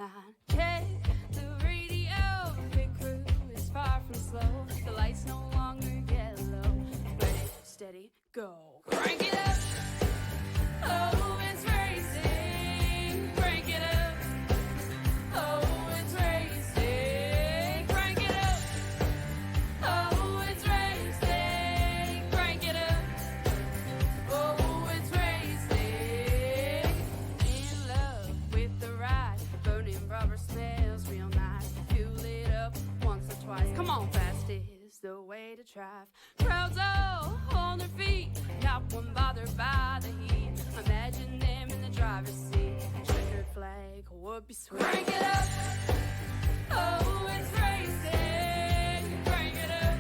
9. Check the radio, pit crew is far from slow. The lights no longer yellow. Ready, steady, go. Crank it up. Oh, it's racing. Crank it up. Oh, it's racing. Crank it up. Oh, it's racing. Crank it up. Oh, it's racing. In love with the ride. Burning rubber smells real nice. Fuel it up once or twice. Come on, fast is the way to drive. Crowds all on their feet, not one bothered by the heat. Imagine them in the driver's seat. Checkered flag would be sweet. Crank it up. Oh, it's racing. Crank it up.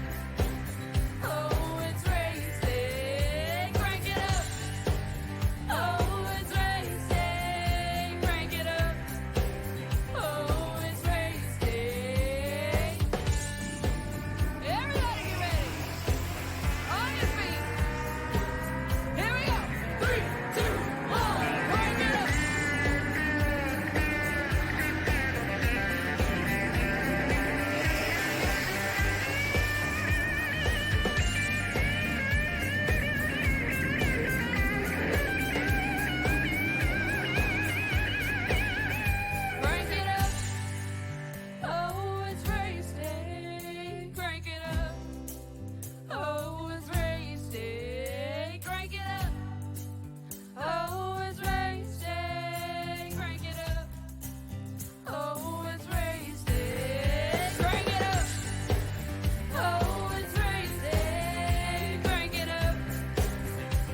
Oh, it's racing. Crank it up. Oh, it's racing. Crank it up. Oh, it's racing. Everybody get ready. On your feet. Here we go. 3, 2, 1. Crank it up. Crank it up. Oh, it's racing. Crank it up. Oh, it's racing. Crank it up. Oh, it's racing. Crank it up. Oh, it's racing. Crank it up. Oh, it's racing. Crank it up.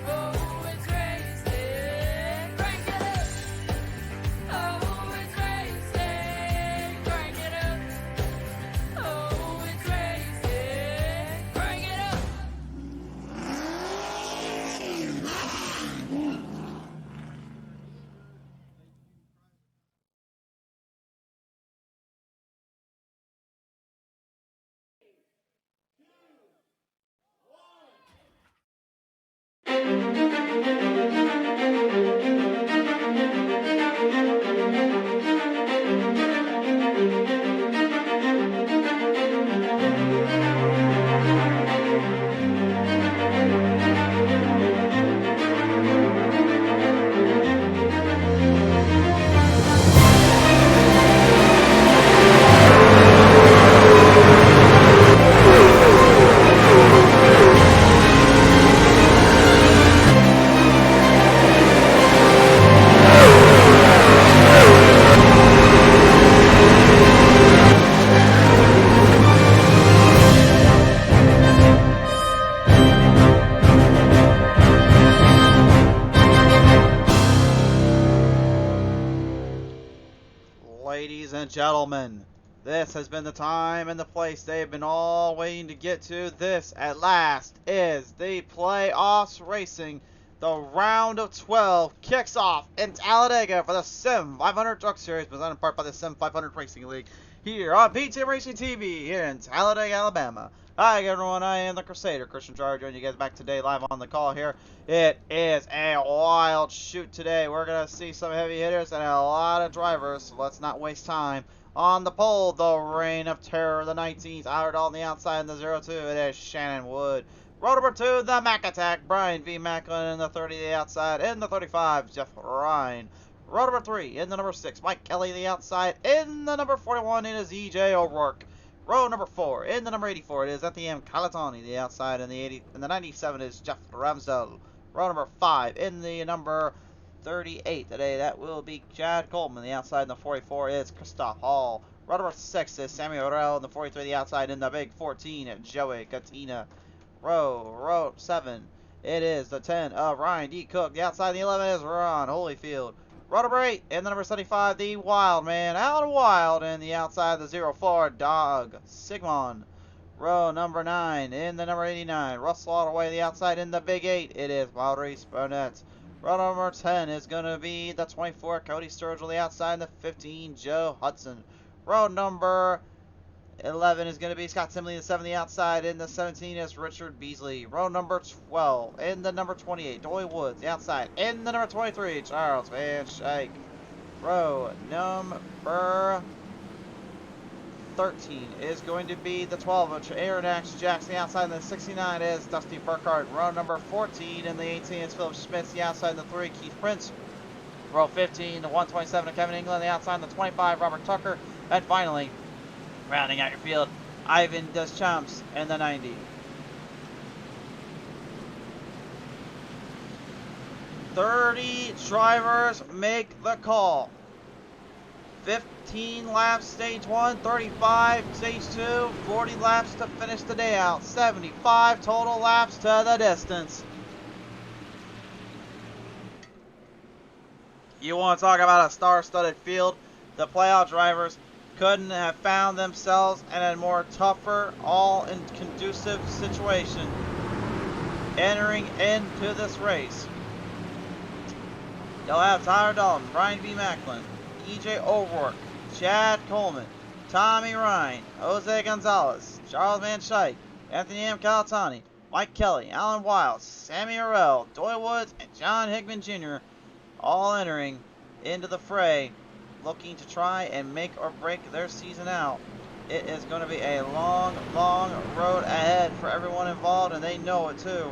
Oh, it's racing. Crank it up. Oh, it's racing. Crank it up. Oh, it's racing. Crank it up. Ladies and gentlemen, this has been the time and the place they've been all waiting to get to. This, at last, is the playoffs racing. The round of 12 kicks off in Talladega for the Sim 500 Truck Series, presented in part by the Sim 500 Racing League, here on PT Racing TV, here in Talladega, Alabama. Hi everyone, I am the Crusader, Christian Charger, joining you guys back today live on the call here. It is a wild shoot today. We're going to see some heavy hitters and a lot of drivers, so let's not waste time. On the pole, the Reign of Terror, the 19th, Howard on the outside in the 02, it is Shannon Wood. Row number 2, the Mac Attack, Brian V. Macklin in the 30, the outside, in the 35, Jeff Ryan. Row number 3, in the number 6, Mike Kelly, the outside, in the number 41, it is EJ O'Rourke. Row number 4, in the number 84, it is Etienne Calatoni, the outside, and the 97 is Jeff Ramsdell. Row number 5, in the number 38 today, that will be Chad Coleman, the outside, and the 44 is Christoph Hall. Row number 6 is Samuel Orell, and the 43, the outside, in the big 14, Joey Katina. Row 7, it is the 10 of Ryan D. Cook, the outside, the 11 is Ron Holyfield. Row number 8, in the number 75, the Wild Man, Alan Wild, and the outside, the 04, Doug Sigmund. Row number 9, in the number 89, Russell Ottaway, the outside, in the big 8, it is Maurice Burnett. Row number 10 is going to be the 24, Cody Sturgill, the outside, and the 15, Joe Hudson. Row number 11 is going to be Scott Simley, the 7, the outside, and the 17 is Richard Beasley. Row number 12, in the number 28, Doy Woods, the outside, in the number 23, Charles Van Schaik. row number 13 is going to be the 12 of Aaron Axe Jackson. The outside in the 69 is Dusty Burkhardt. Row number 14 in the 18 is Philip Schmitz. The outside in the 3, Keith Prince. Row 15, the 127 of Kevin England. The outside in the 25, Robert Tucker. And finally, rounding out your field, Ivan Deschamps in the 90. 30 drivers make the call. 15 laps stage 1, 35 stage 2, 40 laps to finish the day out. 75 total laps to the distance. You want to talk about a star-studded field? The playoff drivers couldn't have found themselves in a more tougher, all-conducive situation entering into this race. You'll have Tyler Dalton, Brian B. Macklin, E.J. O'Rourke, Chad Coleman, Tommy Ryan, Jose Gonzalez, Charles Van Schuyck, Anthony M. Calatani, Mike Kelly, Alan Wiles, Sammy Arell, Doy Woods, and John Hickman Jr. all entering into the fray, looking to try and make or break their season out. It is going to be a long, long road ahead for everyone involved, and they know it too.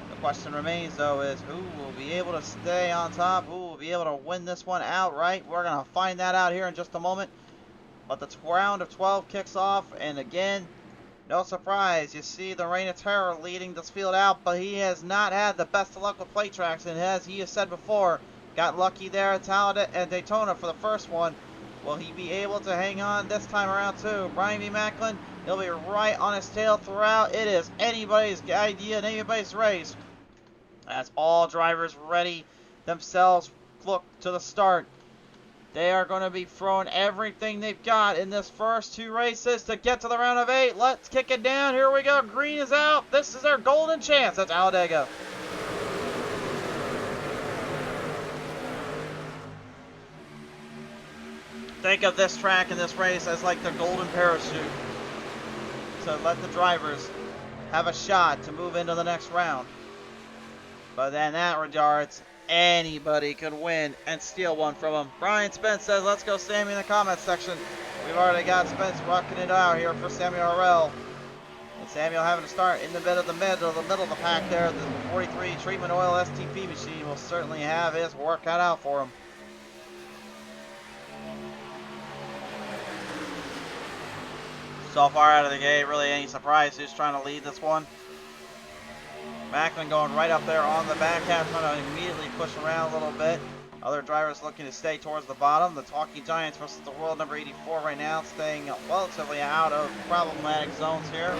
The question remains, though, is who will be able to stay on top? Who will be able to win this one outright? We're going to find that out here in just a moment. But the round of 12 kicks off, and again, no surprise, you see the Reign of Terror leading this field out, but he has not had the best of luck with plate tracks, and as he has said before, got lucky there at Talladega and Daytona for the first one. Will he be able to hang on this time around too? Brian B. Macklin, he'll be right on his tail throughout. It is anybody's idea and anybody's race. As all drivers ready themselves look to the start. They are going to be throwing everything they've got in this first 2 races to get to the round of 8. Let's kick it down. Here we go. Green is out. This is their golden chance at Talladega. Think of this track and this race as like the golden parachute. So let the drivers have a shot to move into the next round. But in that regards, anybody could win and steal one from them. Brian Spence says, let's go Sammy in the comments section. We've already got Spence rocking it out here for Samuel Arell. And Samuel having to start in the middle of the pack there. The 43 treatment oil STP machine will certainly have his work cut out for him. So far out of the gate, really any surprise who's trying to lead this one. Macklin going right up there on the back half, trying to immediately push around a little bit. Other drivers looking to stay towards the bottom. The Talking Giants versus the world number 84 right now, staying relatively out of problematic zones here.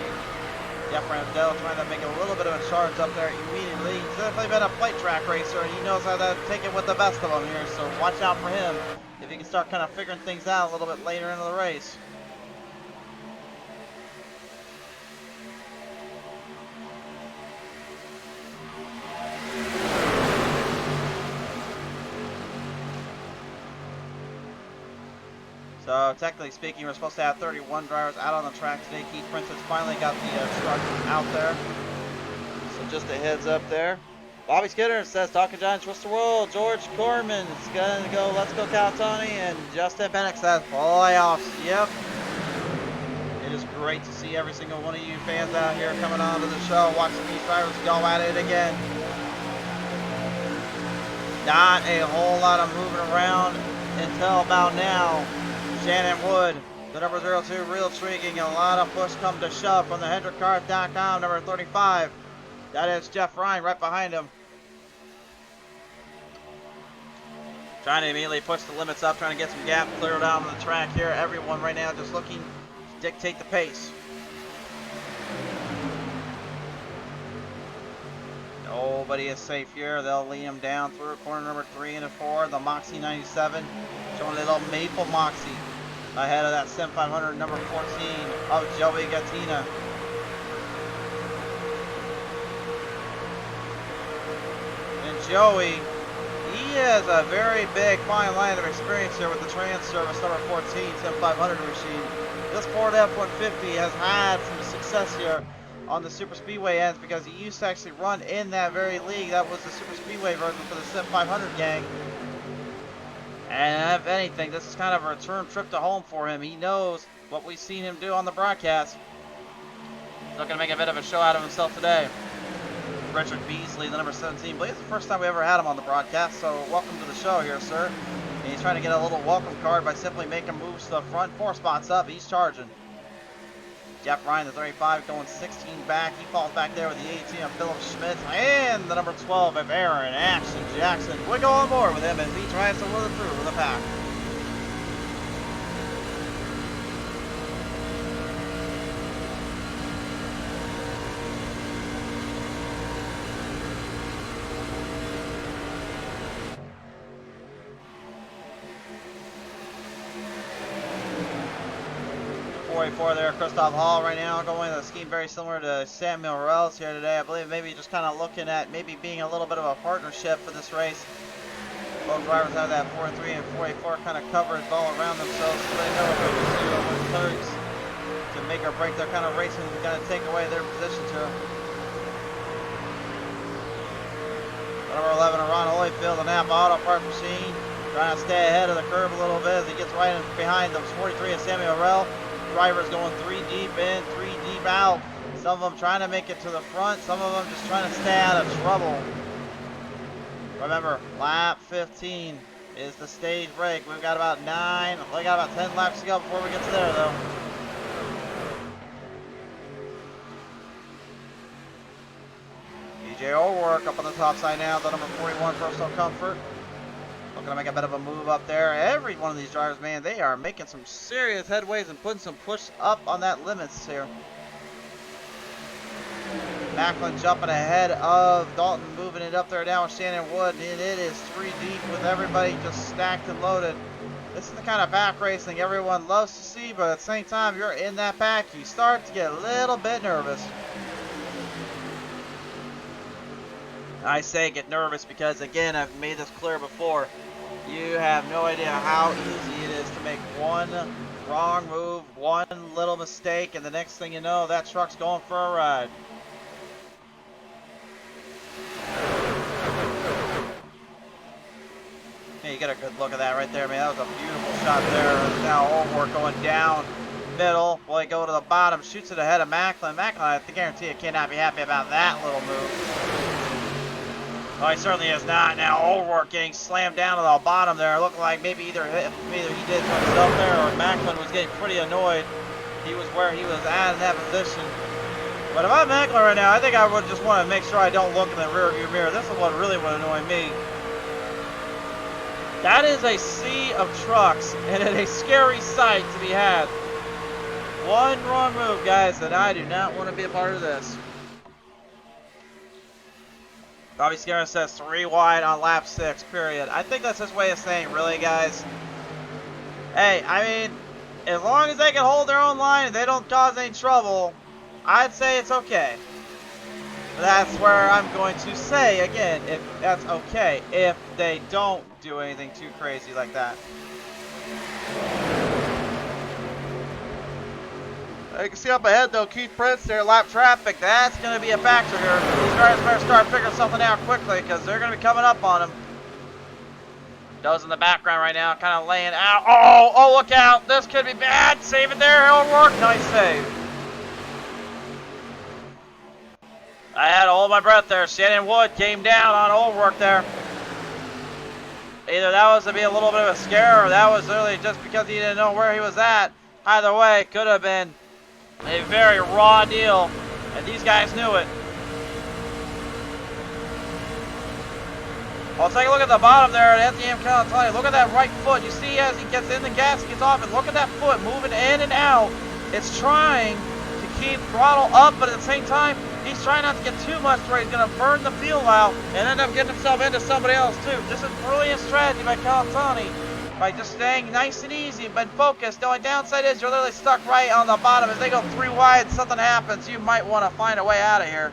Jeff Ramsdale trying to make a little bit of a charge up there immediately. He's definitely been a plate track racer, and he knows how to take it with the best of them here, so watch out for him if he can start kind of figuring things out a little bit later into the race. So, technically speaking, we're supposed to have 31 drivers out on the track today. Keith Prince has finally got the start out there. So, just a heads up there. Bobby Skinner says, Talking Giants, twist the world. George Corman is going to go, let's go Calatani. And Justin Bennett says, playoffs. Yep. It is great to see every single one of you fans out here coming on to the show, watching these drivers go at it again. Not a whole lot of moving around until about now. Shannon Wood, the number 02, real intriguing. A lot of push come to shove from the HendrickCars.com, number 35. That is Jeff Ryan right behind him. Trying to immediately push the limits up, trying to get some gap cleared out on the track here. Everyone right now just looking to dictate the pace. Nobody is safe here. They'll lead him down through corner number 3 and 4. The Moxie 97 showing a little Maple Moxie ahead of that Sim 500 number 14 of Joey Gattina. And Joey, he has a very big fine line of experience here with the Trans Service number 14 Sim 500 machine. This Ford F-150 has had some success here on the Superspeedway ends because he used to actually run in that very league. That was the Superspeedway version for the Sim 500 gang. And if anything, this is kind of a return trip to home for him. He knows what we've seen him do on the broadcast. He's looking to make a bit of a show out of himself today. Richard Beasley, the number 17. I believe it's the first time we ever had him on the broadcast, so welcome to the show here, sir. And he's trying to get a little welcome card by simply making moves to the front. 4 spots up, he's charging. Jeff Ryan, the 35, going 16 back. He falls back there with the 18 of Philip Schmidt. And the number 12 of Aaron Action Jackson. We'll go on board with him as he tries to win through with the pack. There, Christoph Hall right now going with a scheme very similar to Samuel Morales here today. I believe maybe just kind of looking at maybe being a little bit of a partnership for this race. Both drivers have that 4-3 and 4-4 kind of coverage all around themselves, so they know what they're going to do with turns to make or break their kind of racing and kind of take away their position to them. Number 11, Ron Holyfield, the Napa Auto Parts Machine, trying to stay ahead of the curve a little bit as he gets right in behind the 43 of Samuel Morales. Drivers going 3 deep in, 3 deep out. Some of them trying to make it to the front. Some of them just trying to stay out of trouble. Remember, lap 15 is the stage break. We've got about 9, we got about 10 laps to go before we get to there, though. DJ O'Rourke up on the top side now, the number 41 Personal Comfort. Looking to make a bit of a move up there. Every one of these drivers, man, they are making some serious headways and putting some push up on that limits here. Macklin jumping ahead of Dalton, moving it up there down with Shannon Wood, and it is 3 deep with everybody just stacked and loaded. This is the kind of back racing everyone loves to see, but at the same time, you're in that back, you start to get a little bit nervous. I say get nervous because, again, I've made this clear before. You have no idea how easy it is to make one wrong move, one little mistake, and the next thing you know, that truck's going for a ride. Hey, you get a good look at that right there, man. That was a beautiful shot there. Now O'Rourke going down middle. Boy, go to the bottom, shoots it ahead of Macklin. Macklin, I guarantee you, cannot be happy about that little move. Oh, he certainly is not. Now O'Rourke getting slammed down to the bottom there. Looked like maybe either he did to himself there or Macklin was getting pretty annoyed. He was where he was at in that position. But if I'm Macklin right now, I think I would just want to make sure I don't look in the rearview mirror. This is what really would annoy me. That is a sea of trucks, and it's a scary sight to be had. One wrong move, guys, and I do not want to be a part of this. Bobby Scarron says 3 wide on lap 6, period. I think that's his way of saying, really, guys? Hey, I mean, as long as they can hold their own line and they don't cause any trouble, I'd say it's okay. That's where I'm going to say, again, if that's okay, if they don't do anything too crazy like that. You can see up ahead, though, Keith Prince there, lap traffic. That's going to be a factor here. These guys better start figuring something out quickly because they're going to be coming up on him. Does in the background right now, kind of laying out. Oh, look out. This could be bad. Save it there, O'Rourke. Nice save. I had to hold my breath there. Shannon Wood came down on O'Rourke there. Either that was to be a little bit of a scare or that was really just because he didn't know where he was at. Either way, it could have been a very raw deal, and these guys knew it. Well, take a look at the bottom there at MTM Calatani. Look at that right foot. You see as he gets in the gas, he gets off, and look at that foot moving in and out. It's trying to keep throttle up, but at the same time, he's trying not to get too much where he's going to burn the fuel out and end up getting himself into somebody else, too. This is brilliant strategy by Calatani. By just staying nice and easy, but focused. The only downside is you're literally stuck right on the bottom. As they go 3 wide, something happens. You might want to find a way out of here.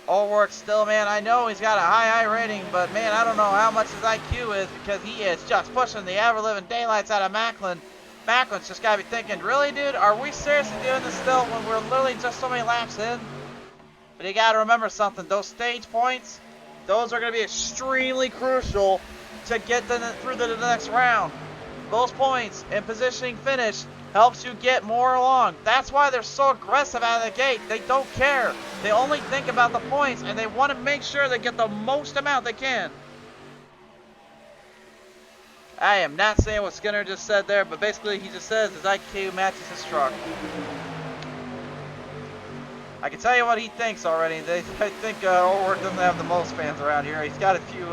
O'Rourke still, man, I know he's got a high rating, but man, I don't know how much his IQ is because he is just pushing the ever-living daylights out of Macklin. Macklin's just got to be thinking, really, dude, are we seriously doing this still when we're literally just so many laps in? But you got to remember something. Those stage points, those are going to be extremely crucial to get through the next round. Those points and positioning finish helps you get more along. That's why they're so aggressive out of the gate. They don't care. They only think about the points, and they want to make sure they get the most amount they can. I am not saying what Skinner just said there, but basically he just says his IQ matches his truck. I can tell you what he thinks already. I think O'Rourke doesn't have the most fans around here. He's got a few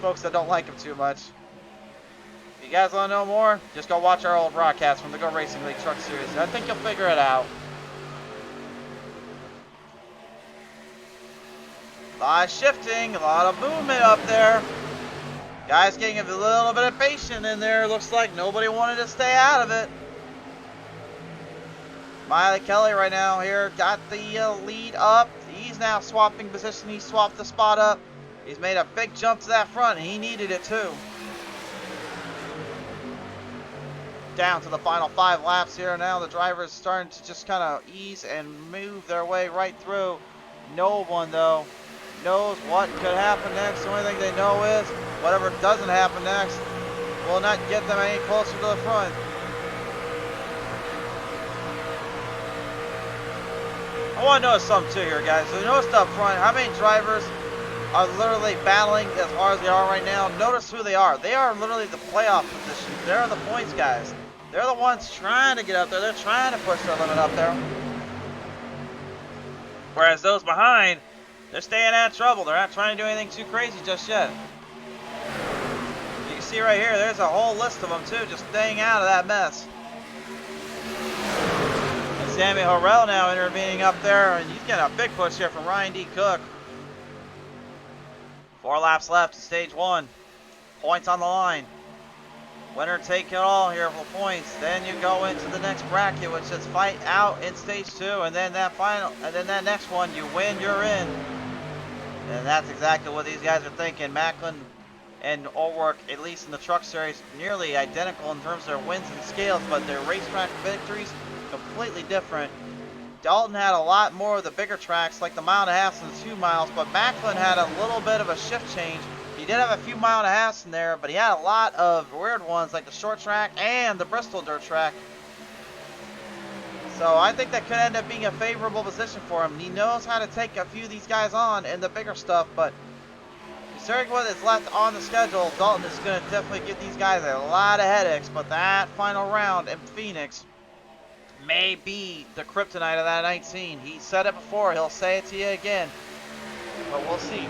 folks that don't like him too much. If you guys want to know more, just go watch our old broadcast from the Go Racing League Truck Series. I think you'll figure it out. A lot of shifting, a lot of movement up there. Guys getting a little bit impatient in there. Looks like nobody wanted to stay out of it. Miley Kelly right now here got the lead up. He's now swapping position. He swapped the spot up. He's made a big jump to that front, and he needed it too. Down to the final 5 laps here now. The drivers starting to just kind of ease and move their way right through. No one, though, knows what could happen next. The only thing they know is whatever doesn't happen next will not get them any closer to the front. I want to notice something too here, guys. So notice up front, how many drivers are literally battling as hard as they are right now? Notice who they are. They are literally the playoff positions. They're the points guys. They're the ones trying to get up there. They're trying to push their limit up there. Whereas those behind, they're staying out of trouble. They're not trying to do anything too crazy just yet. You can see right here, there's a whole list of them too, just staying out of that mess. And Sammy Horrell now intervening up there, and he's getting a big push here from Ryan D. Cook. 4 laps left in stage 1. Points on the line. Winner take it all here for points. Then you go into the next bracket, which is fight out in stage 2, and then that final, and then that next one, you win, you're in. And that's exactly what these guys are thinking. Macklin and O'Rourke, at least in the truck series, nearly identical in terms of their wins and scales, but their racetrack victories completely different. Dalton had a lot more of the bigger tracks, like the 1.5 miles and the 2 miles, but Macklin had a little bit of a shift change. He did have a few 1.5 miles in there, but he had a lot of weird ones, like the short track and the Bristol dirt track. So I think that could end up being a favorable position for him. He knows how to take a few of these guys on in the bigger stuff, but considering what is left on the schedule, Dalton is going to definitely give these guys a lot of headaches. But that final round in Phoenix may be the kryptonite of that 19. He said it before. He'll say it to you again. But we'll see.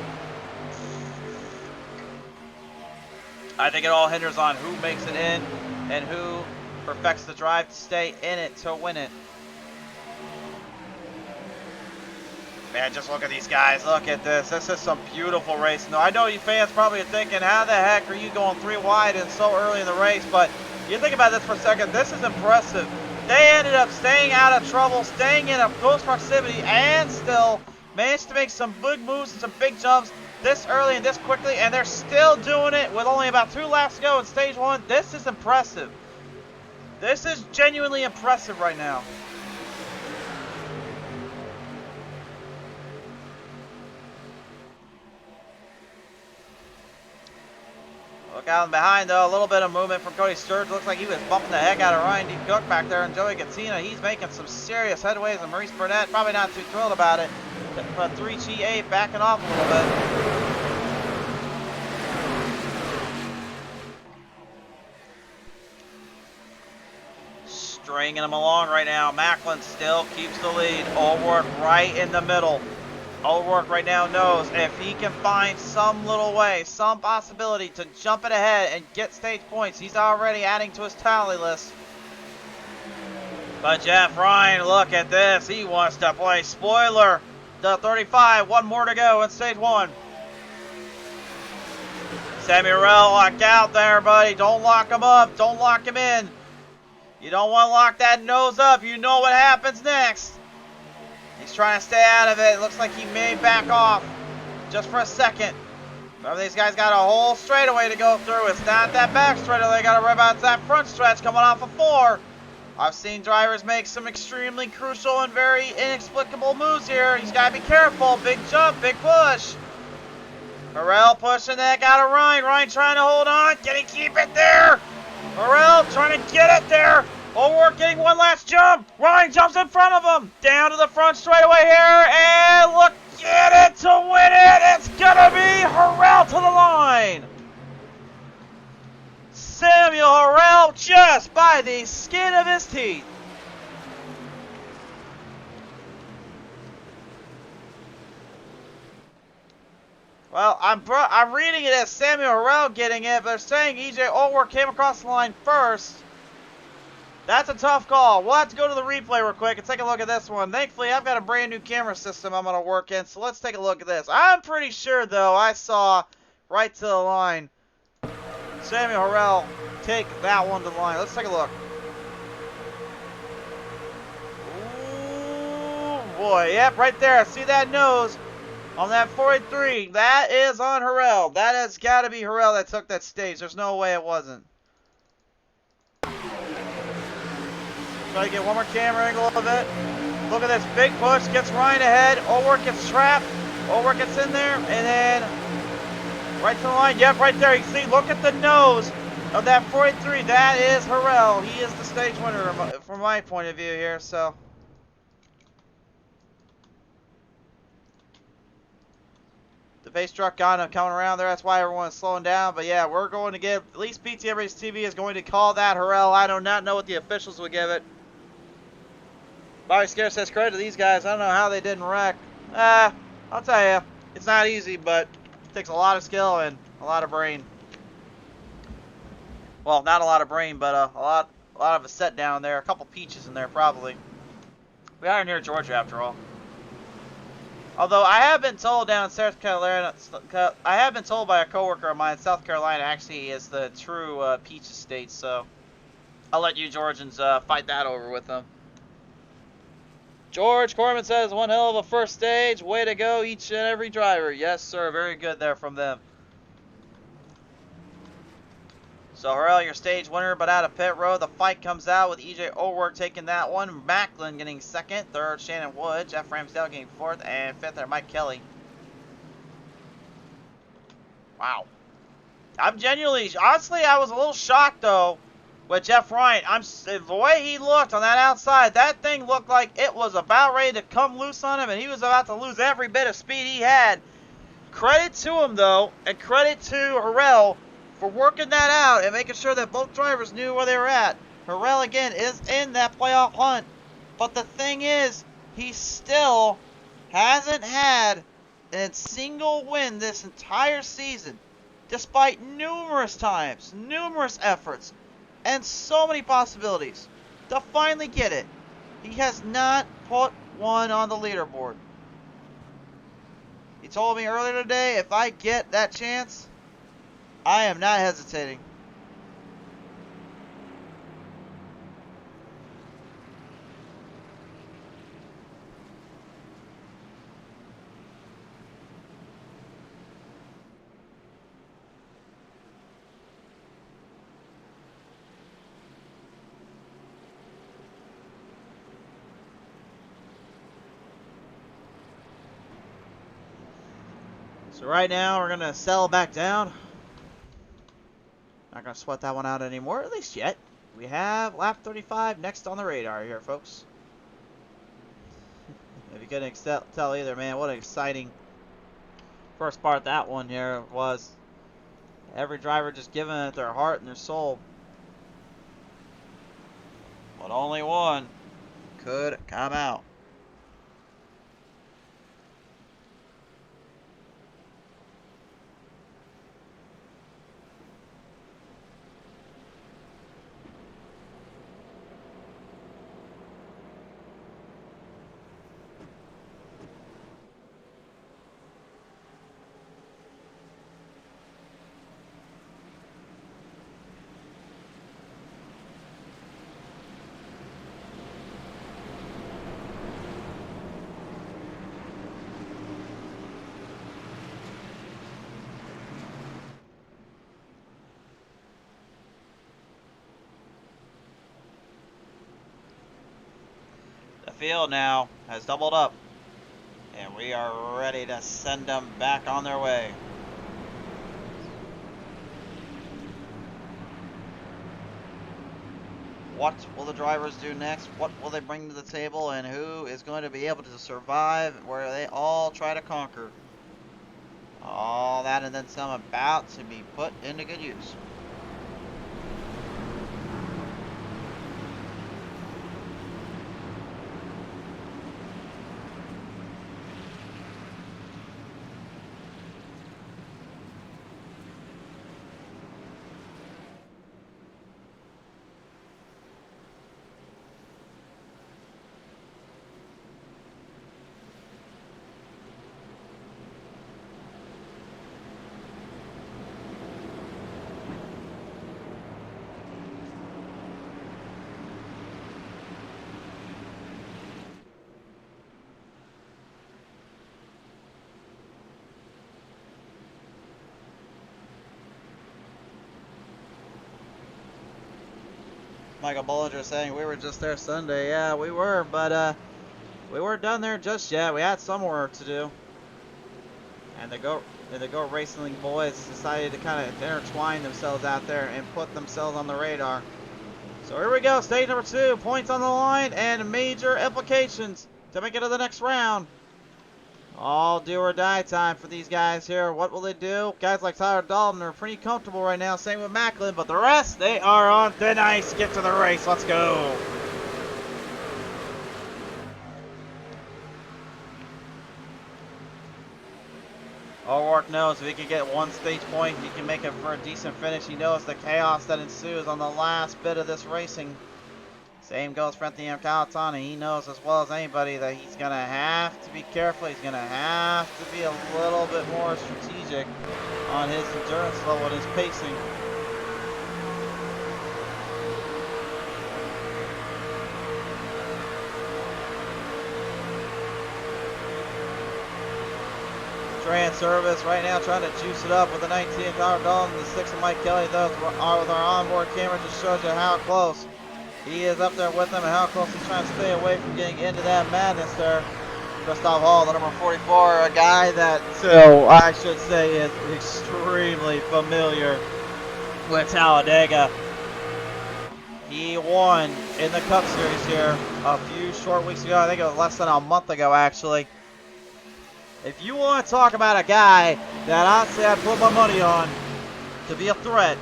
I think it all hinders on who makes it in and who perfects the drive to stay in it to win it. Man, just look at these guys. Look at this. This is some beautiful racing. Now, I know you fans probably are thinking, how the heck are you going 3 wide and so early in the race? But you think about this for a second. This is impressive. They ended up staying out of trouble, staying in a close proximity, and still managed to make some big moves and some big jumps this early and this quickly, and they're still doing it with only about 2 laps to go in stage 1. This is impressive. This is genuinely impressive right now. Look out behind, though. A little bit of movement from Cody Sturge. Looks like he was bumping the heck out of Ryan D. Cook back there. And Joey Gattina, he's making some serious headways. And Maurice Burnett, probably not too thrilled about it. But 3G8 backing off a little bit. Stringing them along right now. Macklin still keeps the lead. O'Rourke right in the middle. O'Rourke right now knows if he can find some little way, some possibility to jump it ahead and get stage points, he's already adding to his tally list. But Jeff Ryan, look at this. He wants to play spoiler. The 35, 1 more to go in stage 1. Samuel lock out there, buddy. Don't lock him up. Don't lock him in. You don't want to lock that nose up. You know what happens next. He's trying to stay out of it. It looks like he may back off just for a second. Remember, these guys got a whole straightaway to go through. It's not that back straightaway they got to worry about. It's that front stretch coming off of 4. I've seen drivers make some extremely crucial and very inexplicable moves here. He's got to be careful. Big jump, big push. Harrell pushing that out of Ryan. Ryan trying to hold on. Can he keep it there? Harrell trying to get it there. O'Rourke getting one last jump. Ryan jumps in front of him. Down to the front straightaway here. And look at it to win it. It's going to be Harrell to the line. Samuel Harrell just by the skin of his teeth. Well, I'm reading it as Samuel Harrell getting it, but they're saying EJ O'Rourke came across the line first. That's a tough call. We'll have to go to the replay real quick and take a look at this one. Thankfully, I've got a brand new camera system I'm going to work in, so let's take a look at this. I'm pretty sure, though, I saw right to the line Samuel Harrell take that one to the line. Let's take a look. Ooh, boy. Yep, right there. See that nose on that 43. That is on Harrell. That has got to be Harrell that took that stage. There's no way it wasn't. Try to get one more camera angle of it. Look at this big push. Gets Ryan ahead. O'Rourke gets trapped. O'Rourke gets in there. And then right to the line. Yep, right there. You see, look at the nose of that 43. That is Harrell. He is the stage winner from my point of view here. So the pace truck got him coming around there. That's why everyone's slowing down. But yeah, we're going to give, at least PTA Race TV is going to call that Harrell. I do not know what the officials will give it. Bobby Scare says credit to these guys. I don't know how they didn't wreck. I'll tell you, it's not easy, but it takes a lot of skill and a lot of brain. Well, not a lot of brain, but a lot of a set down there. A couple peaches in there, probably. We are near Georgia, after all. Although I have been told down in South Carolina, I have been told by a coworker of mine, South Carolina actually is the true peach state. So I'll let you Georgians fight that over with them. George Corman says, one hell of a first stage. Way to go, each and every driver. Yes, sir. Very good there from them. So, Harrell, your stage winner, but out of pit road. The fight comes out with EJ O'Rourke taking that one. Macklin getting second. Third, Shannon Wood. Jeff Ramsdale getting fourth. And fifth there, Mike Kelly. Wow. I'm genuinely, honestly, I was a little shocked, though, with Jeff Ryan. The way he looked on that outside, that thing looked like it was about ready to come loose on him, and he was about to lose every bit of speed he had. Credit to him, though, and credit to Harrell for working that out and making sure that both drivers knew where they were at. Harrell, again, is in that playoff hunt. But the thing is, he still hasn't had a single win this entire season, despite numerous times, numerous efforts, and so many possibilities to finally get it. He has not put one on the leaderboard. He told me earlier today, if I get that chance, I am not hesitating. So right now we're going to settle back down. Not going to sweat that one out anymore, at least yet. We have lap 35 next on the radar here, folks. If you couldn't tell either, man, what an exciting first part that one here was. Every driver just giving it their heart and their soul. But only one could come out. Field now has doubled up, and we are ready to send them back on their way. What will the drivers do next? What will they bring to the table? And who is going to be able to survive where they all try to conquer? All that and then some about to be put into good use. Michael Bollinger saying we were just there Sunday. Yeah, we were, but we weren't done there just yet. We had some work to do. And the Go Racing boys decided to kind of intertwine themselves out there and put themselves on the radar. So here we go, stage number 2, points on the line and major implications to make it to the next round. All do or die time for these guys here. What will they do? Guys like Tyler Dalton are pretty comfortable right now. Same with Macklin, but the rest, they are on thin ice. Get to the race. Let's go. O'Rourke knows if he can get one stage point, he can make it for a decent finish. He knows the chaos that ensues on the last bit of this racing. Same goes for Anthony Calatani. He knows as well as anybody that he's going to have to be careful. He's going to have to be a little bit more strategic on his endurance level and his pacing. Trans service right now trying to juice it up with the 19th Tyler Dalton, the 6th of Mike Kelly. Those with our onboard camera just shows you how close he is up there with them and how close he's trying to stay away from getting into that madness there. Christoph Hall, the number 44, a guy that, so I should say, is extremely familiar with Talladega. He won in the Cup Series here a few short weeks ago. I think it was less than a month ago, actually. If you want to talk about a guy that I'd say I'd put my money on to be a threat,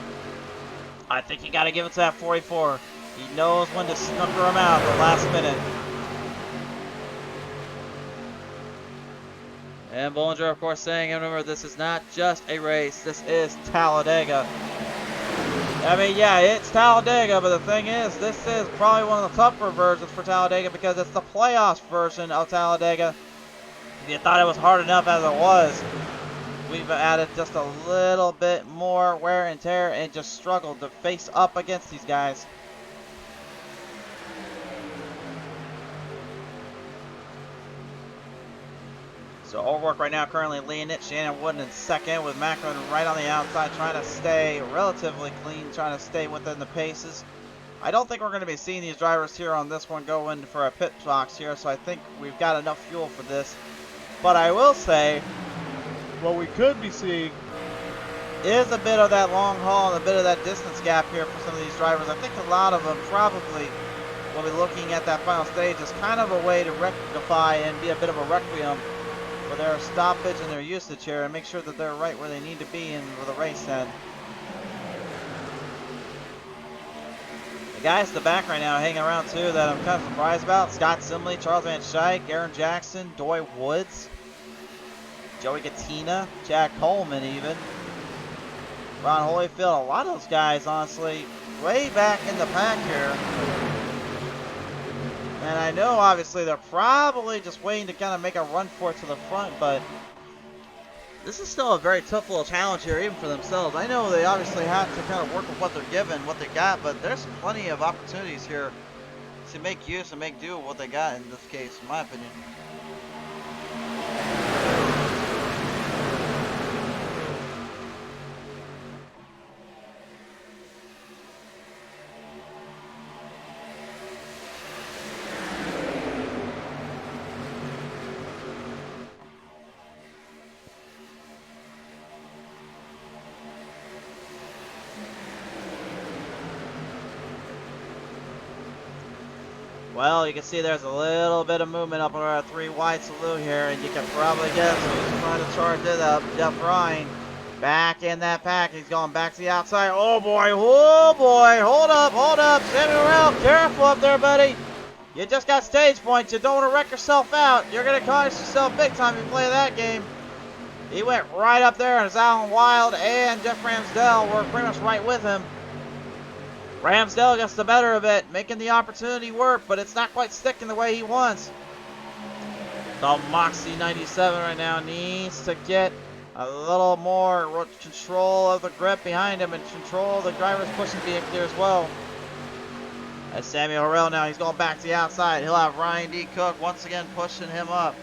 I think you got to give it to that 44. He knows when to snooker him out at the last minute. And Bollinger, of course, saying, remember, this is not just a race. This is Talladega. I mean, yeah, it's Talladega, but the thing is, this is probably one of the tougher versions for Talladega because it's the playoffs version of Talladega. If you thought it was hard enough as it was, we've added just a little bit more wear and tear and just struggled to face up against these guys. So O'Rourke right now currently leading it. Shannon Wooden in second with Macklin right on the outside trying to stay relatively clean, trying to stay within the paces. I don't think we're going to be seeing these drivers here on this one go in for a pit box here, so I think we've got enough fuel for this. But I will say, what we could be seeing is a bit of that long haul and a bit of that distance gap here for some of these drivers. I think a lot of them probably will be looking at that final stage as kind of a way to rectify and be a bit of a requiem for their stoppage and their usage here and make sure that they're right where they need to be in with the race end. The guys at the back right now hanging around too that I'm kind of surprised about. Scott Simley, Charles Van Schaik, Aaron Jackson, Doy Woods, Joey Gattina, Jack Coleman even. Ron Holyfield, a lot of those guys honestly way back in the pack here. And I know obviously they're probably just waiting to kind of make a run for it to the front, but this is still a very tough little challenge here even for themselves. I know they obviously have to kind of work with what they're given, what they got, but there's plenty of opportunities here to make use and make do of what they got in this case, in my opinion. Well, you can see there's a little bit of movement up on our 3 wide saloon here, and you can probably guess who's trying to charge it up. Jeff Ryan back in that pack. He's going back to the outside. Oh boy, hold up. Sammy Morrell, careful up there, buddy. You just got stage points. You don't want to wreck yourself out. You're going to cost yourself big time if you play that game. He went right up there, and Alan Wild and Jeff Ramsdell were pretty much right with him. Ramsdell gets the better of it, making the opportunity work, but it's not quite sticking the way he wants. The Moxie 97 right now needs to get a little more control of the grip behind him and control the driver's pushing vehicle here as well. As Samuel Harrell now, he's going back to the outside. He'll have Ryan D. Cook once again pushing him up.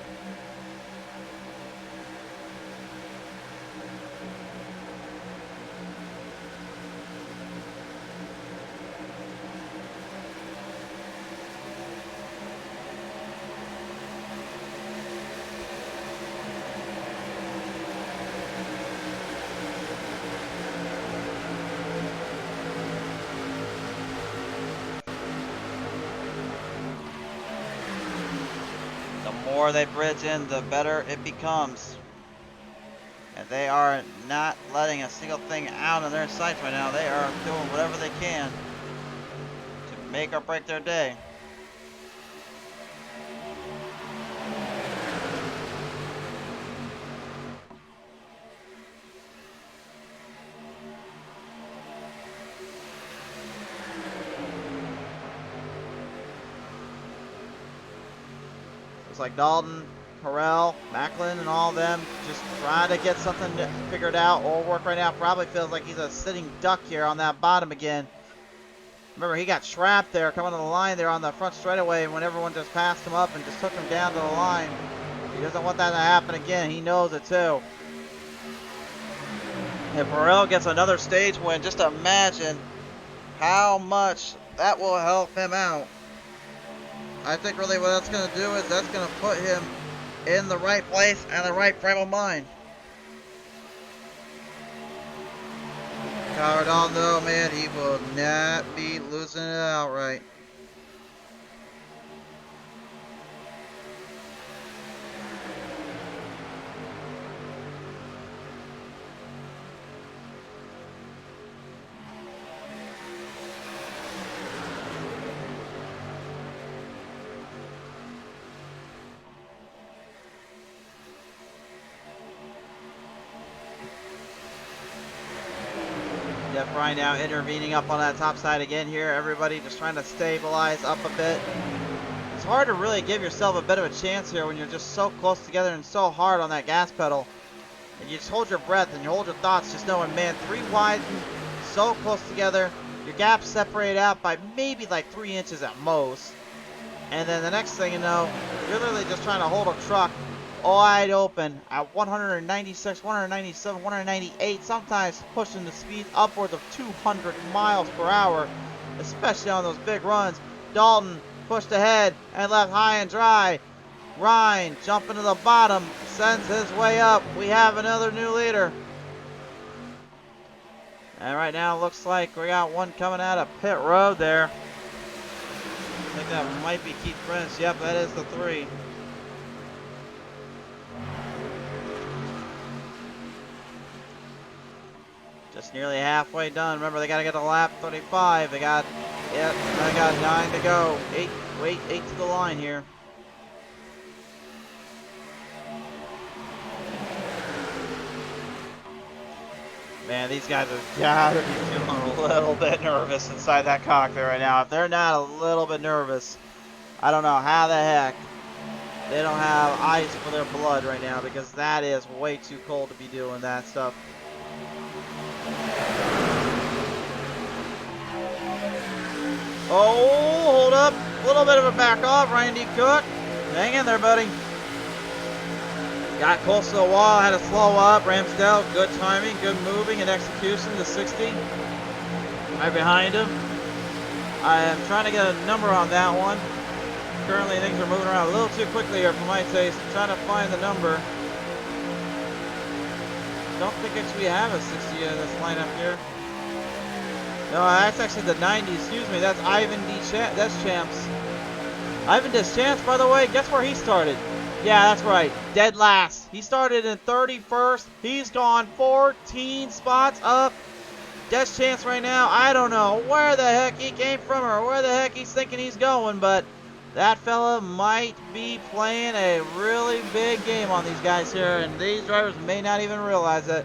The more they bridge in, the better it becomes. And they are not letting a single thing out of their sights right now. They are doing whatever they can to make or break their day. Like Dalton, Harrell, Macklin, and all of them just trying to get something figured out or work right now. Probably feels like he's a sitting duck here on that bottom again. Remember, he got trapped there coming to the line there on the front straightaway when everyone just passed him up and just took him down to the line. He doesn't want that to happen again. He knows it too. If Harrell gets another stage win, just imagine how much that will help him out. I think really what that's going to do is that's going to put him in the right place and the right frame of mind. Cardall, though, man, he will not be losing it outright. Jeff Ryan now intervening up on that top side again here. Everybody just trying to stabilize up a bit. It's hard to really give yourself a bit of a chance here when you're just so close together and so hard on that gas pedal. And you just hold your breath and you hold your thoughts just knowing, man, 3 wide, so close together. Your gaps separate out by maybe like 3 inches at most. And then the next thing you know, you're literally just trying to hold a truck wide open at 196, 197, 198, sometimes pushing the speed upwards of 200 miles per hour, especially on those big runs. Dalton pushed ahead and left high and dry. Ryan jumping to the bottom, sends his way up. We have another new leader. And right now it looks like we got one coming out of pit road there. I think that might be Keith Prince. Yep, that is the 3. Just nearly halfway done. Remember, they got to get to lap 35. They got 9 to go. 8 to the line here. Man, these guys have got to be feeling a little bit nervous inside that cockpit right now. If they're not a little bit nervous, I don't know how the heck they don't have ice for their blood right now, because that is way too cold to be doing that stuff. Oh, hold up. A little bit of a back off. Ryan D. Cook. Hang in there, buddy. Got close to the wall. Had to slow up. Ramsdell, good timing, good moving and execution to 60. Right behind him. I am trying to get a number on that one. Currently, things are moving around a little too quickly here for my taste. I'm trying to find the number. Don't think actually we have a 60 in this lineup here. No, that's actually the 90. Excuse me, that's Ivan D. That's Champs. Ivan Deschamps, by the way, guess where he started? Yeah, that's right. Dead last. He started in 31st. He's gone 14 spots up. Deschamps right now, I don't know where the heck he came from or where the heck he's thinking he's going, but that fella might be playing a really big game on these guys here, and these drivers may not even realize it.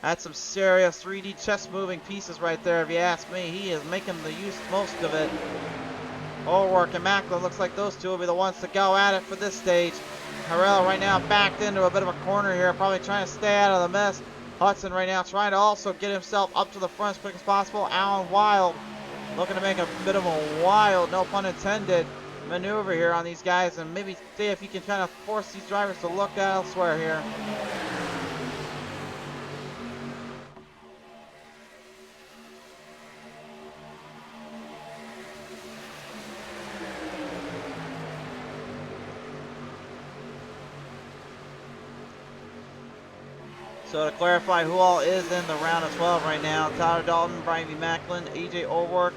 That's some serious 3D chess moving pieces right there, if you ask me. He is making the most of it. O'Rourke and Macklin, looks like those two will be the ones to go at it for this stage. Harrell right now backed into a bit of a corner here, probably trying to stay out of the mess. Hudson right now trying to also get himself up to the front as quick as possible. Alan Wild looking to make a bit of a wild, no pun intended, maneuver here on these guys and maybe see if he can kind of force these drivers to look elsewhere here. So to clarify who all is in the round of 12 right now: Tyler Dalton, Brian V. Macklin, AJ O'Rourke,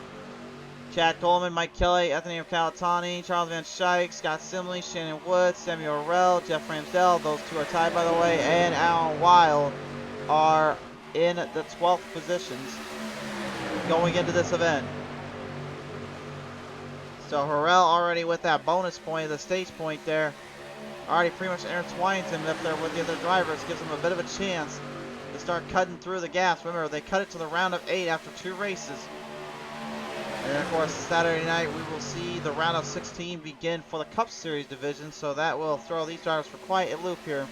Chad Coleman, Mike Kelly, Anthony Calatani, Charles Van Schaik, Scott Simley, Shannon Wood, Samuel Rell, Jeff Ramsdell. Those two are tied, by the way, and Alan Wild are in the 12th positions going into this event. So Harrell already with that bonus point, the stage point there, already pretty much intertwines him up there with the other drivers, gives him a bit of a chance to start cutting through the gaps. Remember, they cut it to the round of 8 after 2 races. And then, of course, Saturday night we will see the round of 16 begin for the Cup Series division, so that will throw these drivers for quite a loop here.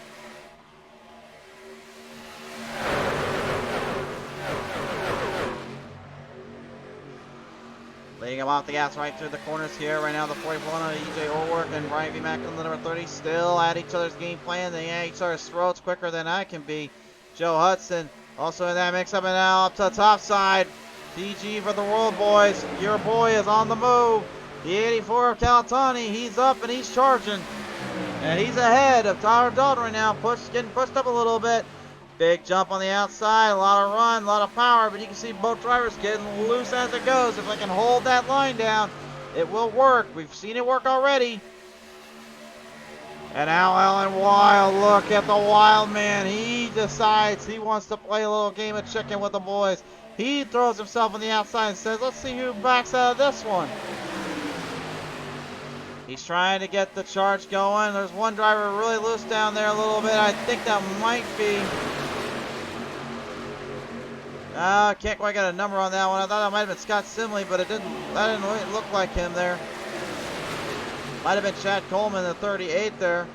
Leading him off the gas right through the corners here. Right now, the 41 on EJ O'Rourke and Brian V. Macklin, the number 30, still at each other's game plan. They at each other's throats quicker than I can be. Joe Hudson also in that mix-up, and now up to the top side. DG for the world, boys. Your boy is on the move. The 84 of Calatani, he's up and he's charging. And he's ahead of Tyler Dalton right now, getting pushed up a little bit. Big jump on the outside, a lot of run, a lot of power, but you can see both drivers getting loose as it goes. If they can hold that line down, it will work. We've seen it work already. And now Alan Wild, look at the wild man. He decides he wants to play a little game of chicken with the boys. He throws himself on the outside and says, let's see who backs out of this one. He's trying to get the charge going. There's one driver really loose down there a little bit. I think that might be... I can't quite get a number on that one. I thought that might have been Scott Simley, but that didn't look like him there. Might have been Chad Coleman, the 38 there.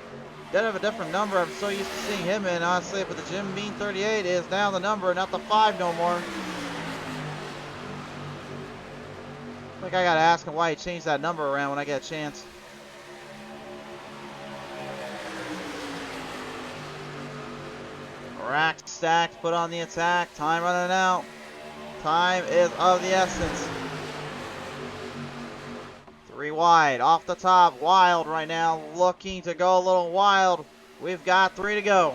Did have a different number. I'm so used to seeing him in, honestly, but the Jim Beam 38 is now the number, not the 5 no more. I think I gotta ask him why he changed that number around when I get a chance. Rack stacked, put on the attack. Time running out. Time is of the essence. 3 wide, off the top. Wild right now, looking to go a little wild. We've got 3 to go.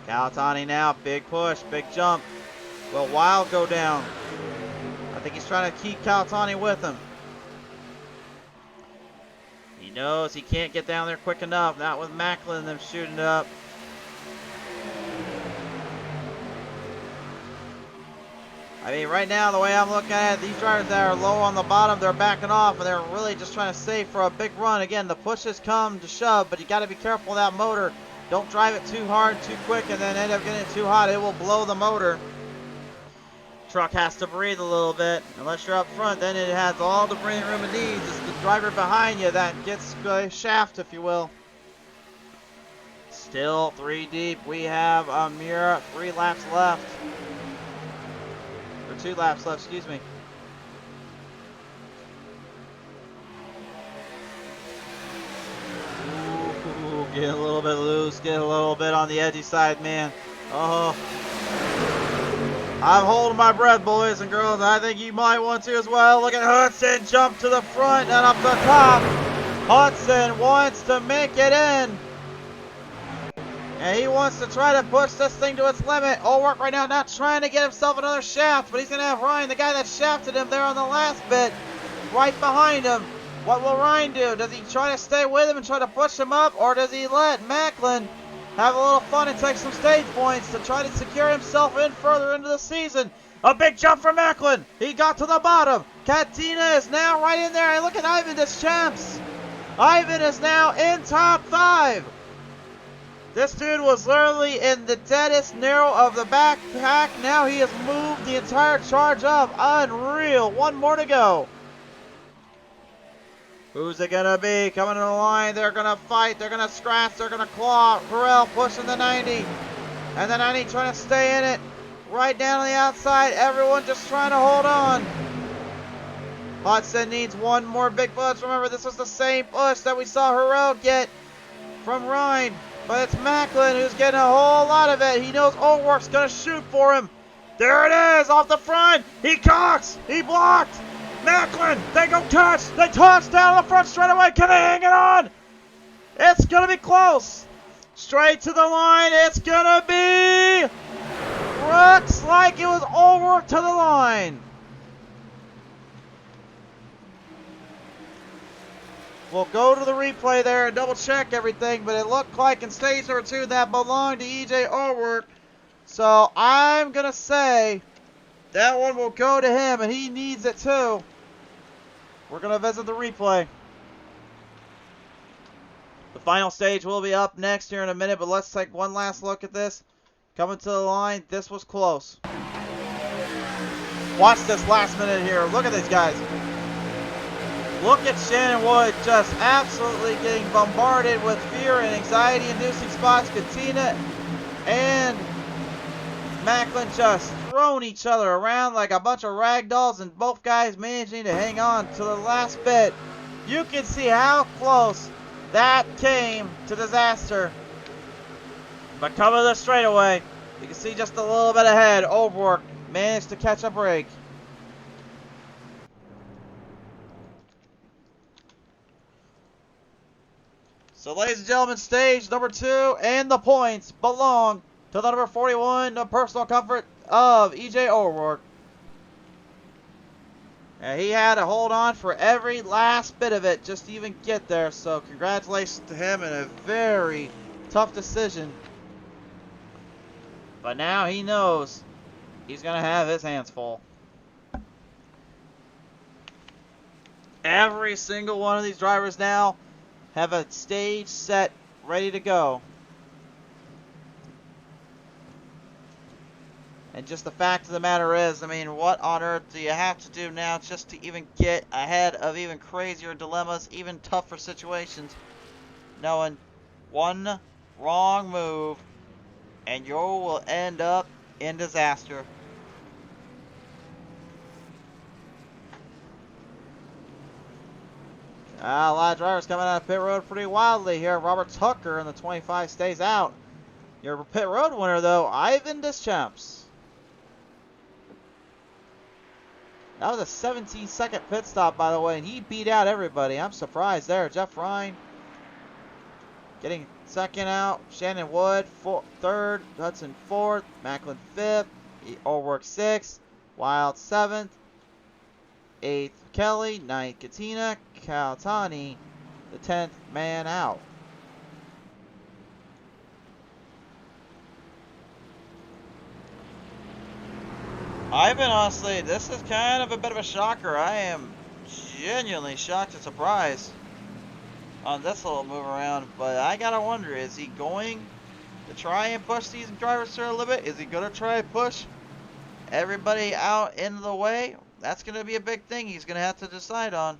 Calatani now, big push, big jump. Will Wild go down? I think he's trying to keep Calatani with him. He knows he can't get down there quick enough. Not with Macklin and them shooting it up. I mean, right now, the way I'm looking at it, these drivers that are low on the bottom, they're backing off, and they're really just trying to save for a big run. Again, the pushes come to shove, but you got to be careful of that motor. Don't drive it too hard, too quick, and then end up getting it too hot. It will blow the motor. Truck has to breathe a little bit. Unless you're up front, then it has all the breathing room it needs. It's the driver behind you that gets the shaft, if you will. Still 3 deep. We have a mere 3 laps left. Or 2 laps left, excuse me. Ooh, get a little bit loose. Get a little bit on the edgy side, man. Oh. I'm holding my breath, boys and girls. I think you might want to as well. Look at Hudson jump to the front and up the top. Hudson wants to make it in. And he wants to try to push this thing to its limit. Ulrich right now not trying to get himself another shaft, but he's going to have Ryan, the guy that shafted him there on the last bit, right behind him. What will Ryan do? Does he try to stay with him and try to push him up, or does he let Macklin have a little fun and take some stage points to try to secure himself in further into the season? A big jump for Macklin. He got to the bottom. Katina is now right in there. And look at Ivan Deschamps. Ivan is now in top 5. This dude was literally in the deadest narrow of the backpack. Now he has moved the entire charge up. Unreal. One more to go. Who's it going to be? Coming to the line. They're going to fight. They're going to scratch. They're going to claw. Burrell pushing the 90. And the 90 trying to stay in it. Right down on the outside. Everyone just trying to hold on. Hudson needs one more big push. Remember, this was the same push that we saw Harrell get from Ryan. But it's Macklin who's getting a whole lot of it. He knows Ulrich's going to shoot for him. There it is, off the front. He cocks. He blocked. Macklin, they go touch. They toss down the front straight away. Can they hang it on? It's going to be close. Straight to the line. It's going to be... looks like it was Ulrich to the line. We'll go to the replay there and double check everything, but it looked like in stage number 2 that belonged to EJ Ulrich. So I'm going to say that one will go to him, and he needs it too. We're going to visit the replay. The final stage will be up next here in a minute, but let's take one last look at this. Coming to the line, this was close. Watch this last minute here. Look at these guys. Look at Shannon Wood just absolutely getting bombarded with fear and anxiety-inducing spots. Katina and Macklin just throwing each other around like a bunch of rag dolls, and both guys managing to hang on to the last bit. You can see how close that came to disaster. But coming to the straightaway, you can see just a little bit ahead. Ulrich managed to catch a break. So, ladies and gentlemen, stage number 2 and the points belong to the number 41, the personal comfort of EJ Ulrich. And he had to hold on for every last bit of it just to even get there. So, congratulations to him in a very tough decision. But now he knows he's going to have his hands full. Every single one of these drivers now have a stage set ready to go. And just the fact of the matter is, I mean, what on earth do you have to do now just to even get ahead of even crazier dilemmas, even tougher situations? Knowing one wrong move and you will end up in disaster. A lot of drivers coming out of pit road pretty wildly here. Robert Tucker in the 25 stays out. Your pit road winner, though, Ivan Deschamps. That was a 17-second pit stop, by the way, and he beat out everybody. I'm surprised there. Jeff Ryan getting second out. Shannon Wood, third. Hudson fourth. Macklin fifth. Ulrich sixth. Wild seventh. Eighth, Kelly. Ninth, Katina. Kautani, the 10th man out. Ivan, honestly, this is kind of a bit of a shocker. I am genuinely shocked and surprised on this little move around, but I gotta wonder, is he going to try and push these drivers to a limit? Is he gonna try and push everybody out into the way? That's gonna be a big thing he's gonna have to decide on.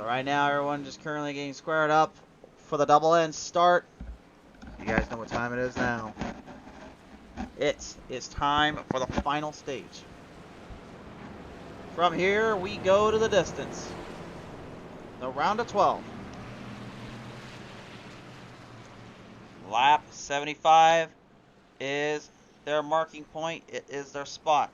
So right now, everyone just currently getting squared up for the double end start. You guys know what time it is now. It is time for the final stage. From here, we go to the distance. The round of 12. Lap 75 is their marking point. It is their spot.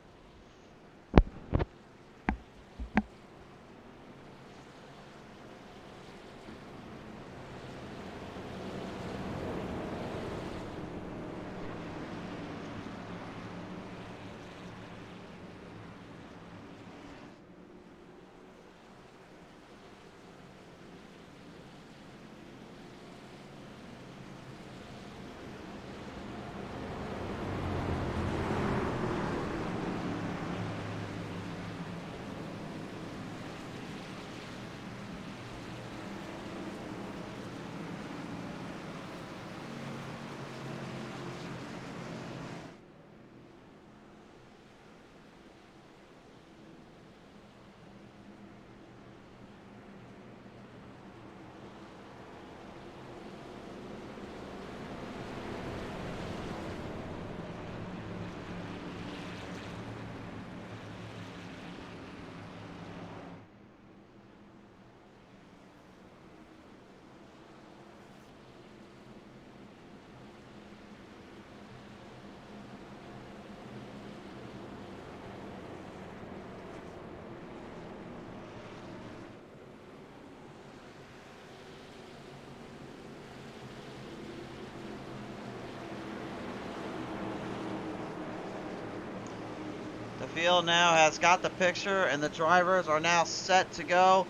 The field now has got the picture and the drivers are now set to go.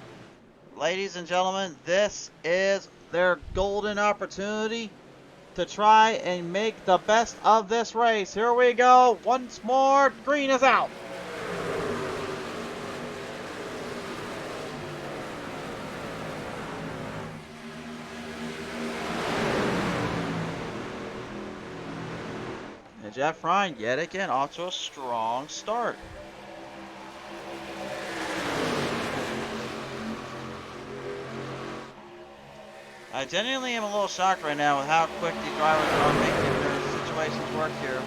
Ladies and gentlemen, this is their golden opportunity to try and make the best of this race. Here we go. Once more, green is out. And Jeff Ryan yet again off to a strong start. I genuinely am a little shocked right now with how quick the drivers are making their situations work here.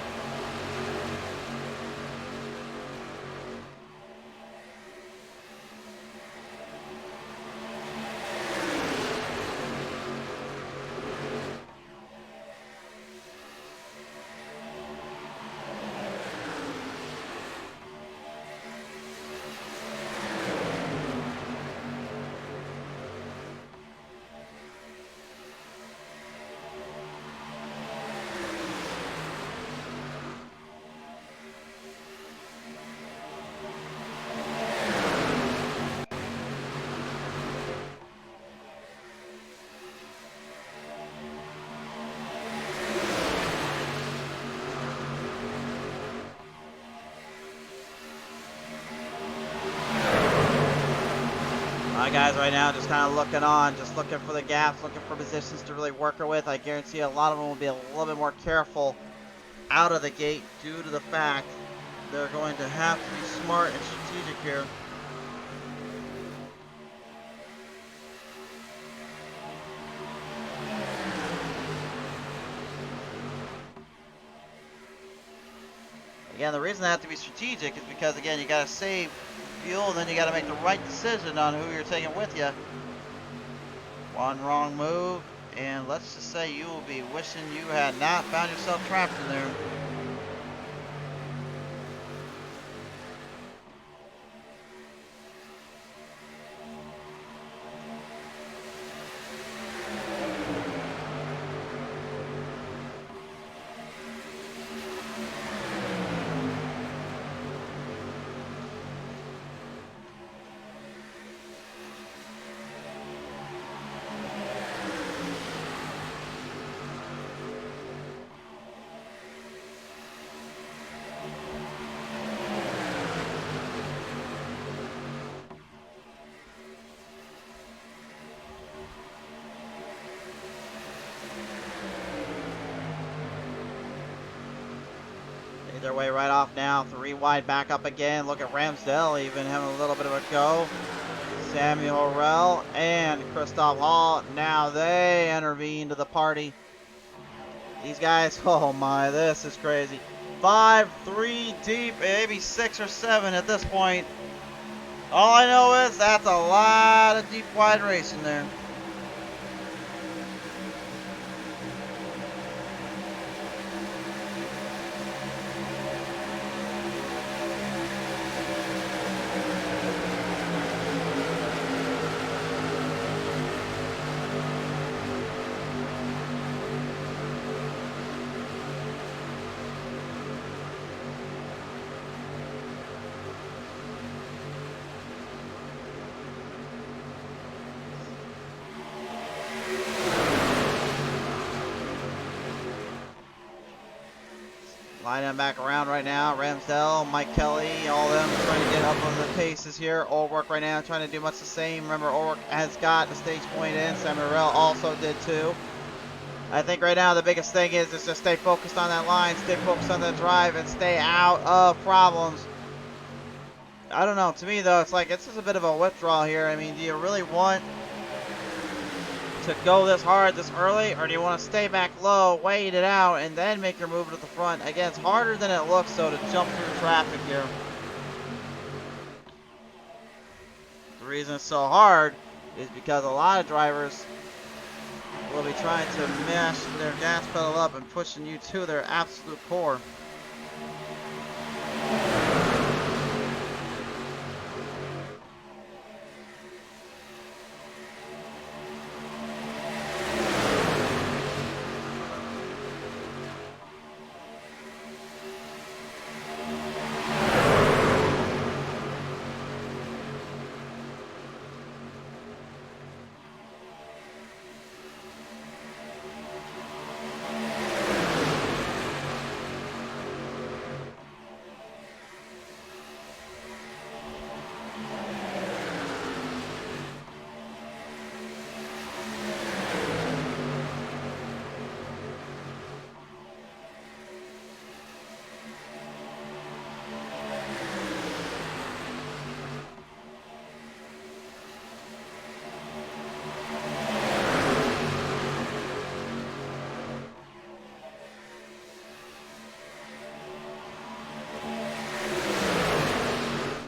My guys right now just kind of looking on, just looking for the gaps, looking for positions to really work her with. I guarantee a lot of them will be a little bit more careful out of the gate due to the fact they're going to have to be smart and strategic here. Again, the reason they have to be strategic is because, again, you got to save fuel, and then you got to make the right decision on who you're taking with you. One wrong move, and let's just say you will be wishing you had not found yourself trapped in there. Their way right off now. 3 wide back up again. Look at Ramsdell even having a little bit of a go. Samuel Horrell and Christoph Hall, now they intervene to the party. These guys, oh my, this is crazy. 5-3 deep, maybe 6 or 7 at this point. All I know is that's a lot of deep wide racing there. Lining back around right now. Ramsdell, Mike Kelly, all of them trying to get up on the paces here. Ulrich right now trying to do much the same. Remember, Ulrich has got the stage point in. Samuel also did too. I think right now the biggest thing is just stay focused on that line, stay focused on the drive, and stay out of problems. I don't know. To me, though, it's like this is a bit of a withdrawal here. I mean, do you really want to go this hard this early, or do you want to stay back low, wait it out, and then make your move to the front? Again, it's harder than it looks, though, to jump through traffic here. The reason it's so hard is because a lot of drivers will be trying to mash their gas pedal up and pushing you to their absolute core.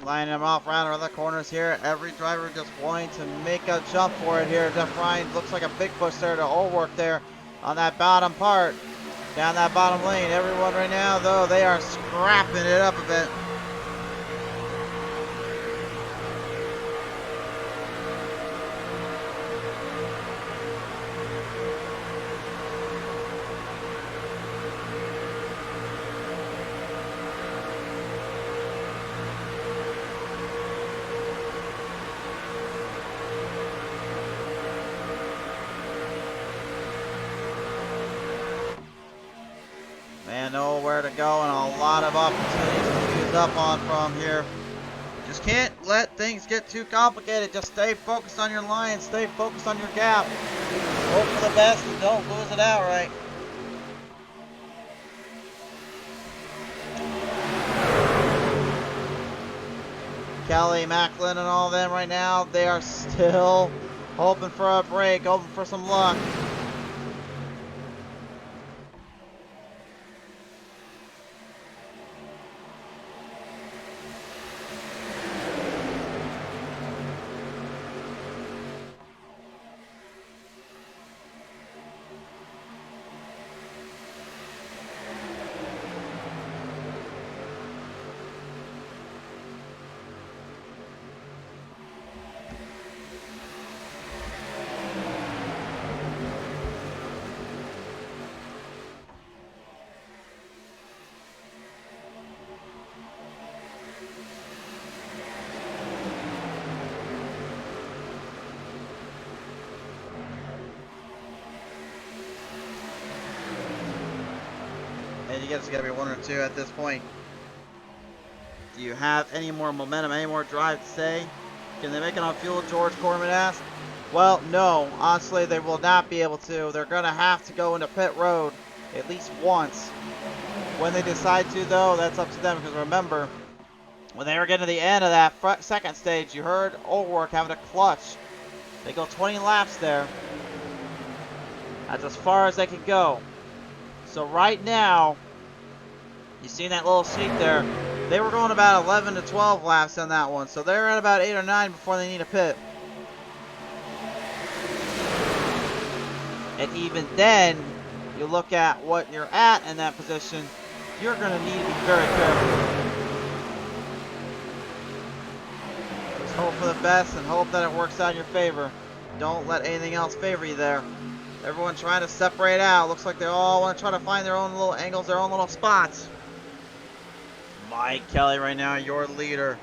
Lining them off around the corners here. Every driver just wanting to make a jump for it here. Jeff Ryan looks like a big push there to Ulrich there on that bottom part. Down that bottom lane. Everyone right now, though, they are scrapping it up a bit. Man, nowhere to go and a lot of opportunities to use up on from here. Just can't let things get too complicated. Just stay focused on your line, stay focused on your gap. Hope for the best and don't lose it outright. Kelly, Macklin, and all of them right now, they are still hoping for a break, hoping for some luck. And you guys got to be one or two at this point. Do you have any more momentum, any more drive to stay? Can they make it on fuel, George Corman asked. Well, no. Honestly, they will not be able to. They're going to have to go into pit road at least once. When they decide to, though, that's up to them. Because remember, When they were getting to the end of that second stage, you heard O'Rourke having to clutch. They go 20 laps there. That's as far as they can go. So right now, you seen that little sheet there. They were going about 11 to 12 laps on that one. So they're at about 8 or 9 before they need a pit. And even then, you look at what you're at in that position, you're going to need to be very careful. Just hope for the best and hope that it works out in your favor. Don't let anything else favor you there. Everyone trying to separate out. Looks like they all want to try to find their own little angles, their own little spots. Mike Kelly right now, your leader.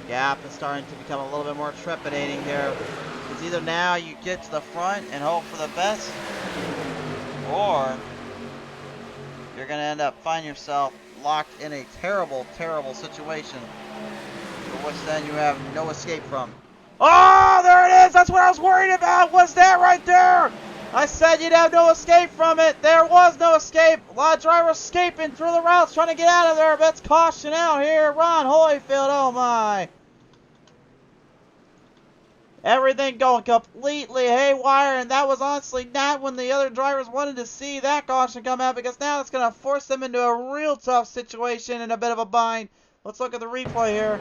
Gap is starting to become a little bit more trepidating here. It's either now you get to the front and hope for the best, or you're going to end up finding yourself locked in a terrible, terrible situation, for which then you have no escape from. Oh, there it is! That's what I was worried about! Was that right there? I said you'd have no escape from it. There was no escape. A lot of drivers escaping through the routes, trying to get out of there. But it's caution out here. Ron Holyfield, oh my. Everything going completely haywire, and that was honestly not when the other drivers wanted to see that caution come out, because now it's going to force them into a real tough situation and a bit of a bind. Let's look at the replay here.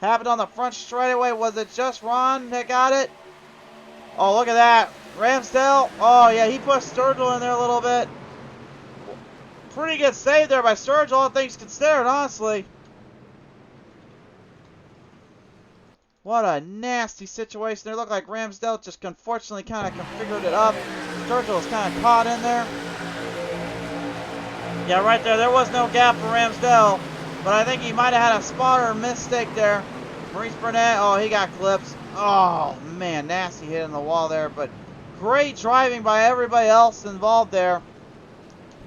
Happened on the front straightaway. Was it just Ron that got it? Oh, look at that. Ramsdale. Oh, yeah, he pushed Sturgill in there a little bit. Pretty good save there by Sturgill, all things considered, honestly. What a nasty situation there. Looked like Ramsdale just unfortunately kind of configured it up. Sturgill was kind of caught in there. Yeah, right there. There was no gap for Ramsdale, but I think he might have had a spot or a mistake there. Maurice Burnett, oh, he got clipped. Oh, man, nasty hit in the wall there, but great driving by everybody else involved there.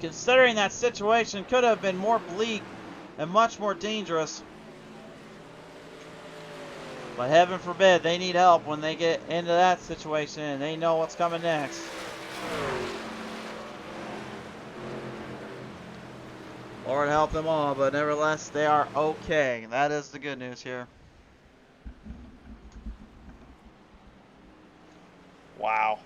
Considering that situation could have been more bleak and much more dangerous. But heaven forbid they need help when they get into that situation and they know what's coming next. Lord help them all, but nevertheless, they are okay. That is the good news here. Wow.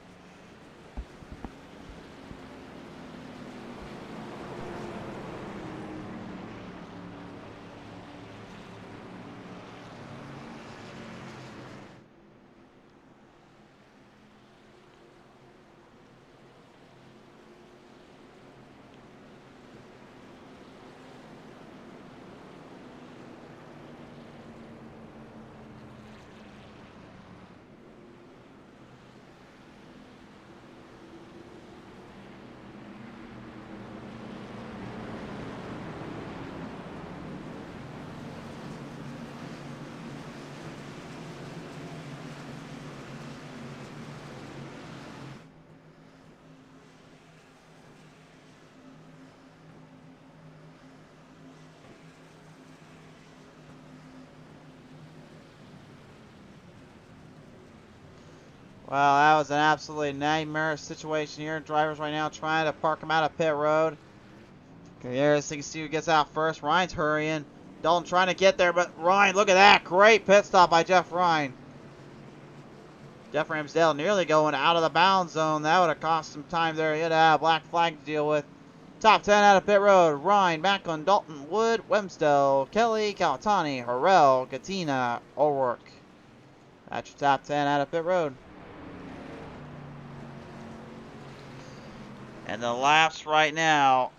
Well, that was an absolutely nightmare situation here. Drivers right now trying to park him out of pit road. Okay, there's, you can see who gets out first. Ryan's hurrying. Dalton trying to get there, but Ryan, look at that. Great pit stop by Jeff Ryan. Jeff Ramsdale nearly going out of the bound zone. That would have cost some time there. He had a black flag to deal with. Top 10 out of pit road. Ryan, Macklin, Dalton, Wood, Wemsdale, Kelly, Kalatani, Harrell, Katina, O'Rourke. That's your top 10 out of pit road. And the laps right now,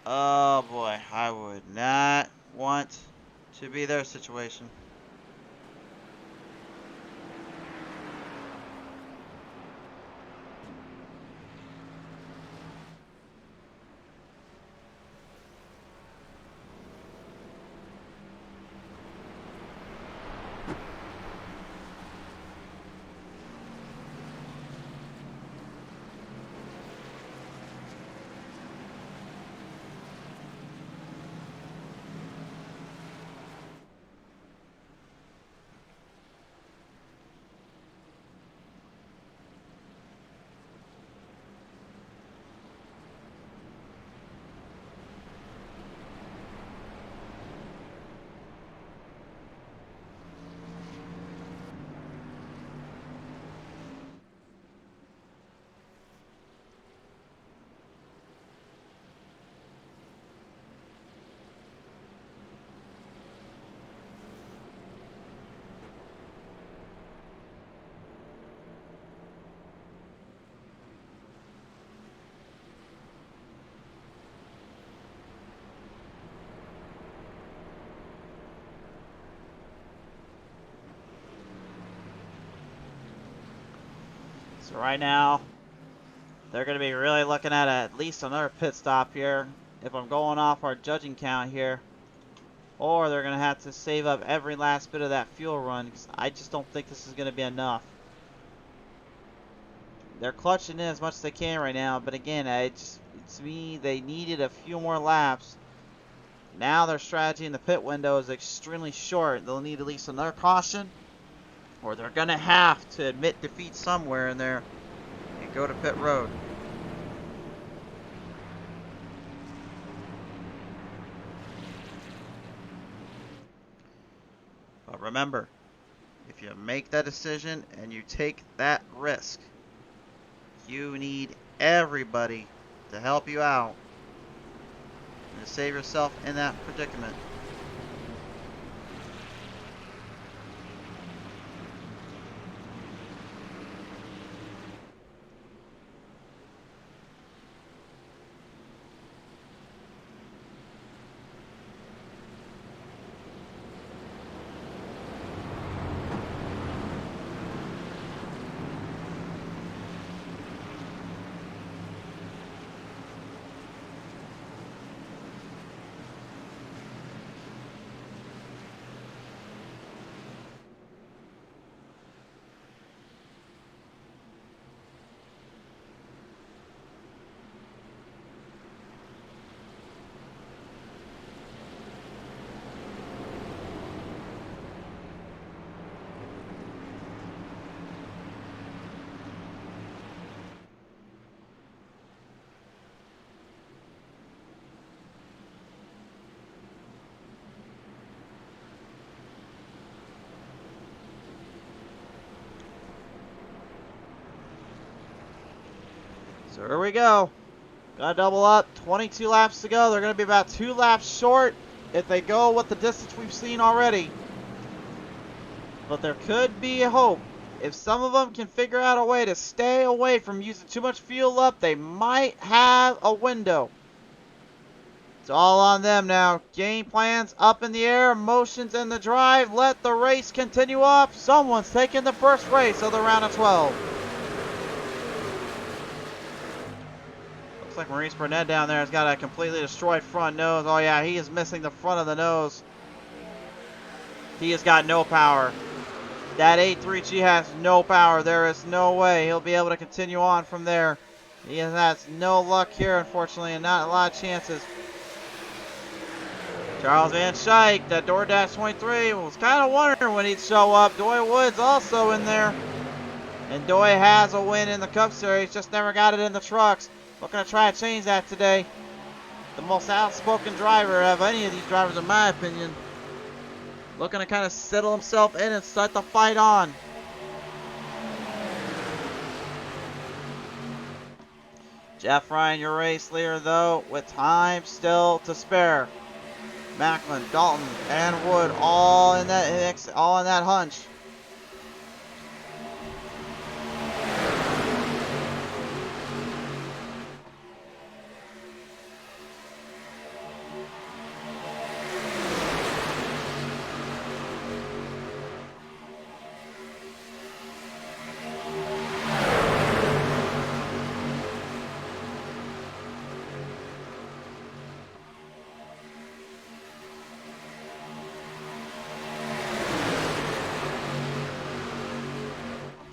oh boy, I would not want to be their situation. So right now, they're going to be really looking at least another pit stop here if I'm going off our judging count here. Or they're going to have to save up every last bit of that fuel run, because I just don't think this is going to be enough. They're clutching in as much as they can right now, but again, it's me, they needed a few more laps. Now their strategy in the pit window is extremely short. They'll need at least another caution, or they're going to have to admit defeat somewhere in there and go to pit road. But remember, if you make that decision and you take that risk, you need everybody to help you out and to save yourself in that predicament. So here we go. Gotta double up. 22 laps to go. They're gonna be about 2 laps short if they go with the distance we've seen already. But there could be a hope. If some of them can figure out a way to stay away from using too much fuel up, they might have a window. It's all on them now. Game plans up in the air, motions in the drive. Let the race continue up. Someone's taking the first race of the round of 12. Looks like Maurice Burnett down there has got a completely destroyed front nose. Oh yeah, he is missing the front of the nose. He has got no power. That 8.3G has no power. There is no way he'll be able to continue on from there. He has no luck here, unfortunately, and not a lot of chances. Charles Van Schaik, that DoorDash 23, was kind of wondering when he'd show up. Doy Woods also in there. And Doy has a win in the Cup Series, just never got it in the trucks. Looking to try to change that today. The most outspoken driver of any of these drivers, in my opinion. Looking to kind of settle himself in and start the fight on. Jeff Ryan, your race leader, though, with time still to spare. Macklin, Dalton, and Wood all in that hunch.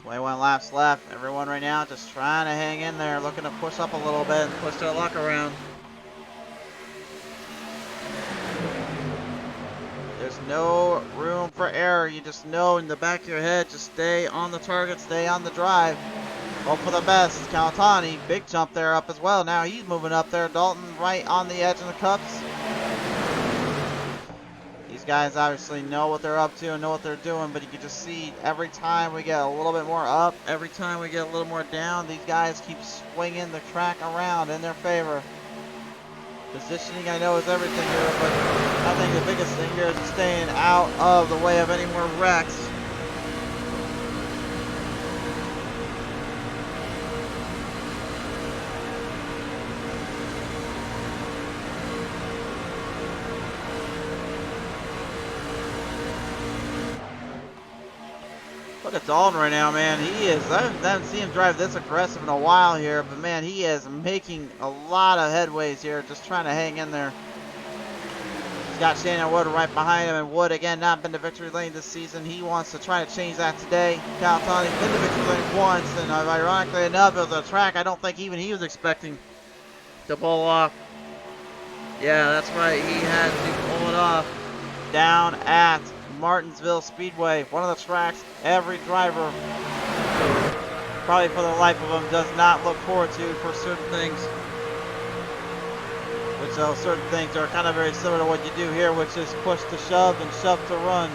21 laps left. Everyone right now just trying to hang in there, looking to push up a little bit and push their luck around. There's no room for error. You just know in the back of your head, just stay on the target, stay on the drive. Hope for the best. Kalatani, big jump there up as well. Now he's moving up there. Dalton right on the edge of the cups. These guys obviously know what they're up to and know what they're doing, but you can just see every time we get a little bit more up, every time we get a little more down, these guys keep swinging the track around in their favor. Positioning, I know, is everything here, but I think the biggest thing here is staying out of the way of any more wrecks. Look at Dalton right now, man. He is, I haven't seen him drive this aggressive in a while here, but man, he is making a lot of headways here, just trying to hang in there. He's got Shannon Wood right behind him, and Wood, again, not been to victory lane this season. He wants to try to change that today. Kalatani's been to victory lane once, and ironically enough, it was a track I don't think even he was expecting to pull off. Yeah, that's right, he had to pull it off down at Martinsville Speedway, one of the tracks every driver, probably for the life of them, does not look forward to for certain things. Which those certain things are kind of very similar to what you do here, which is push to shove and shove to run.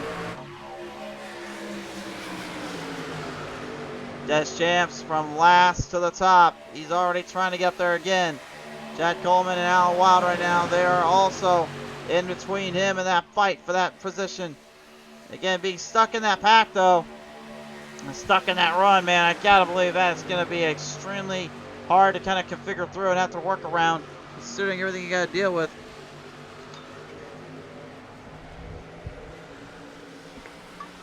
Des Champs from last to the top. He's already trying to get up there again. Chad Coleman and Alan Wild right now, they are also in between him and that fight for that position. Again, being stuck in that pack, though, and stuck in that run, man, I gotta believe that it's going to be extremely hard to kind of configure through and have to work around, considering everything you got to deal with.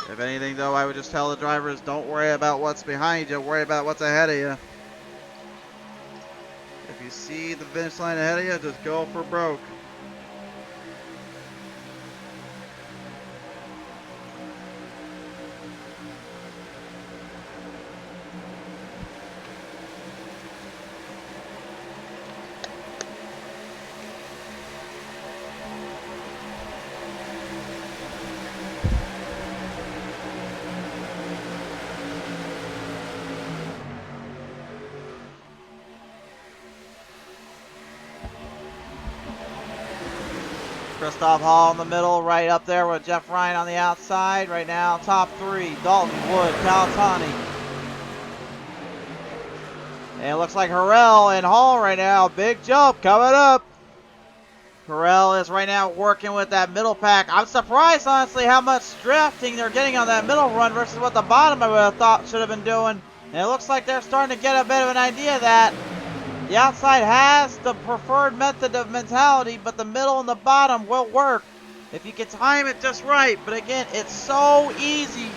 If anything, though, I would just tell the drivers, don't worry about what's behind you, worry about what's ahead of you. If you see the finish line ahead of you, just go for broke. Christoph Hall in the middle, right up there with Jeff Ryan on the outside. Right now, top three, Dalton, Wood, Kalatani. And it looks like Harrell and Hall right now. Big jump coming up. Harrell is right now working with that middle pack. I'm surprised, honestly, how much drafting they're getting on that middle run versus what the bottom I would have thought should have been doing. And it looks like they're starting to get a bit of an idea that the outside has the preferred method of mentality, but the middle and the bottom will work if you can time it just right. But again, it's so easy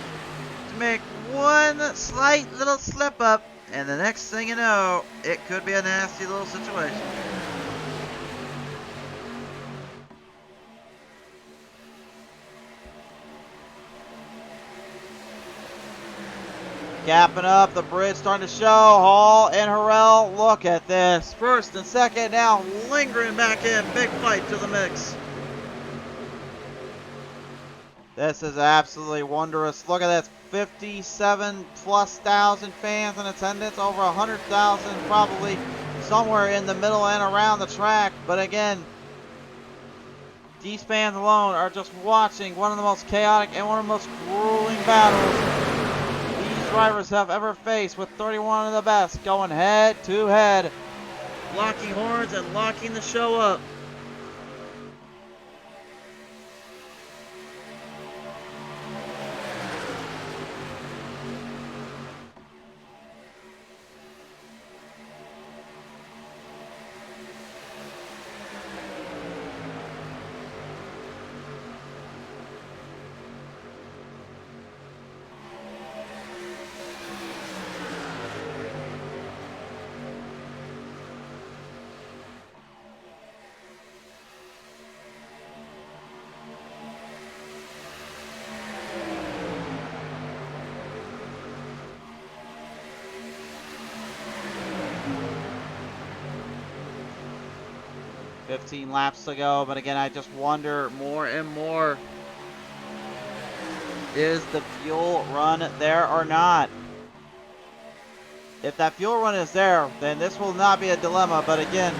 to make one slight little slip up, and the next thing you know, it could be a nasty little situation. Gapping up, the bridge starting to show. Hall and Harrell, look at this. First and second now, lingering back in. Big fight to the mix. This is absolutely wondrous. Look at this, 57,000+ fans in attendance, over 100,000 probably somewhere in the middle and around the track. But again, these fans alone are just watching one of the most chaotic and one of the most grueling battles drivers have ever faced, with 31 of the best going head to head, locking horns and locking the show up. 15 laps to go, but again, I just wonder more and more, is the fuel run there or not? If that fuel run is there, then this will not be a dilemma, but again,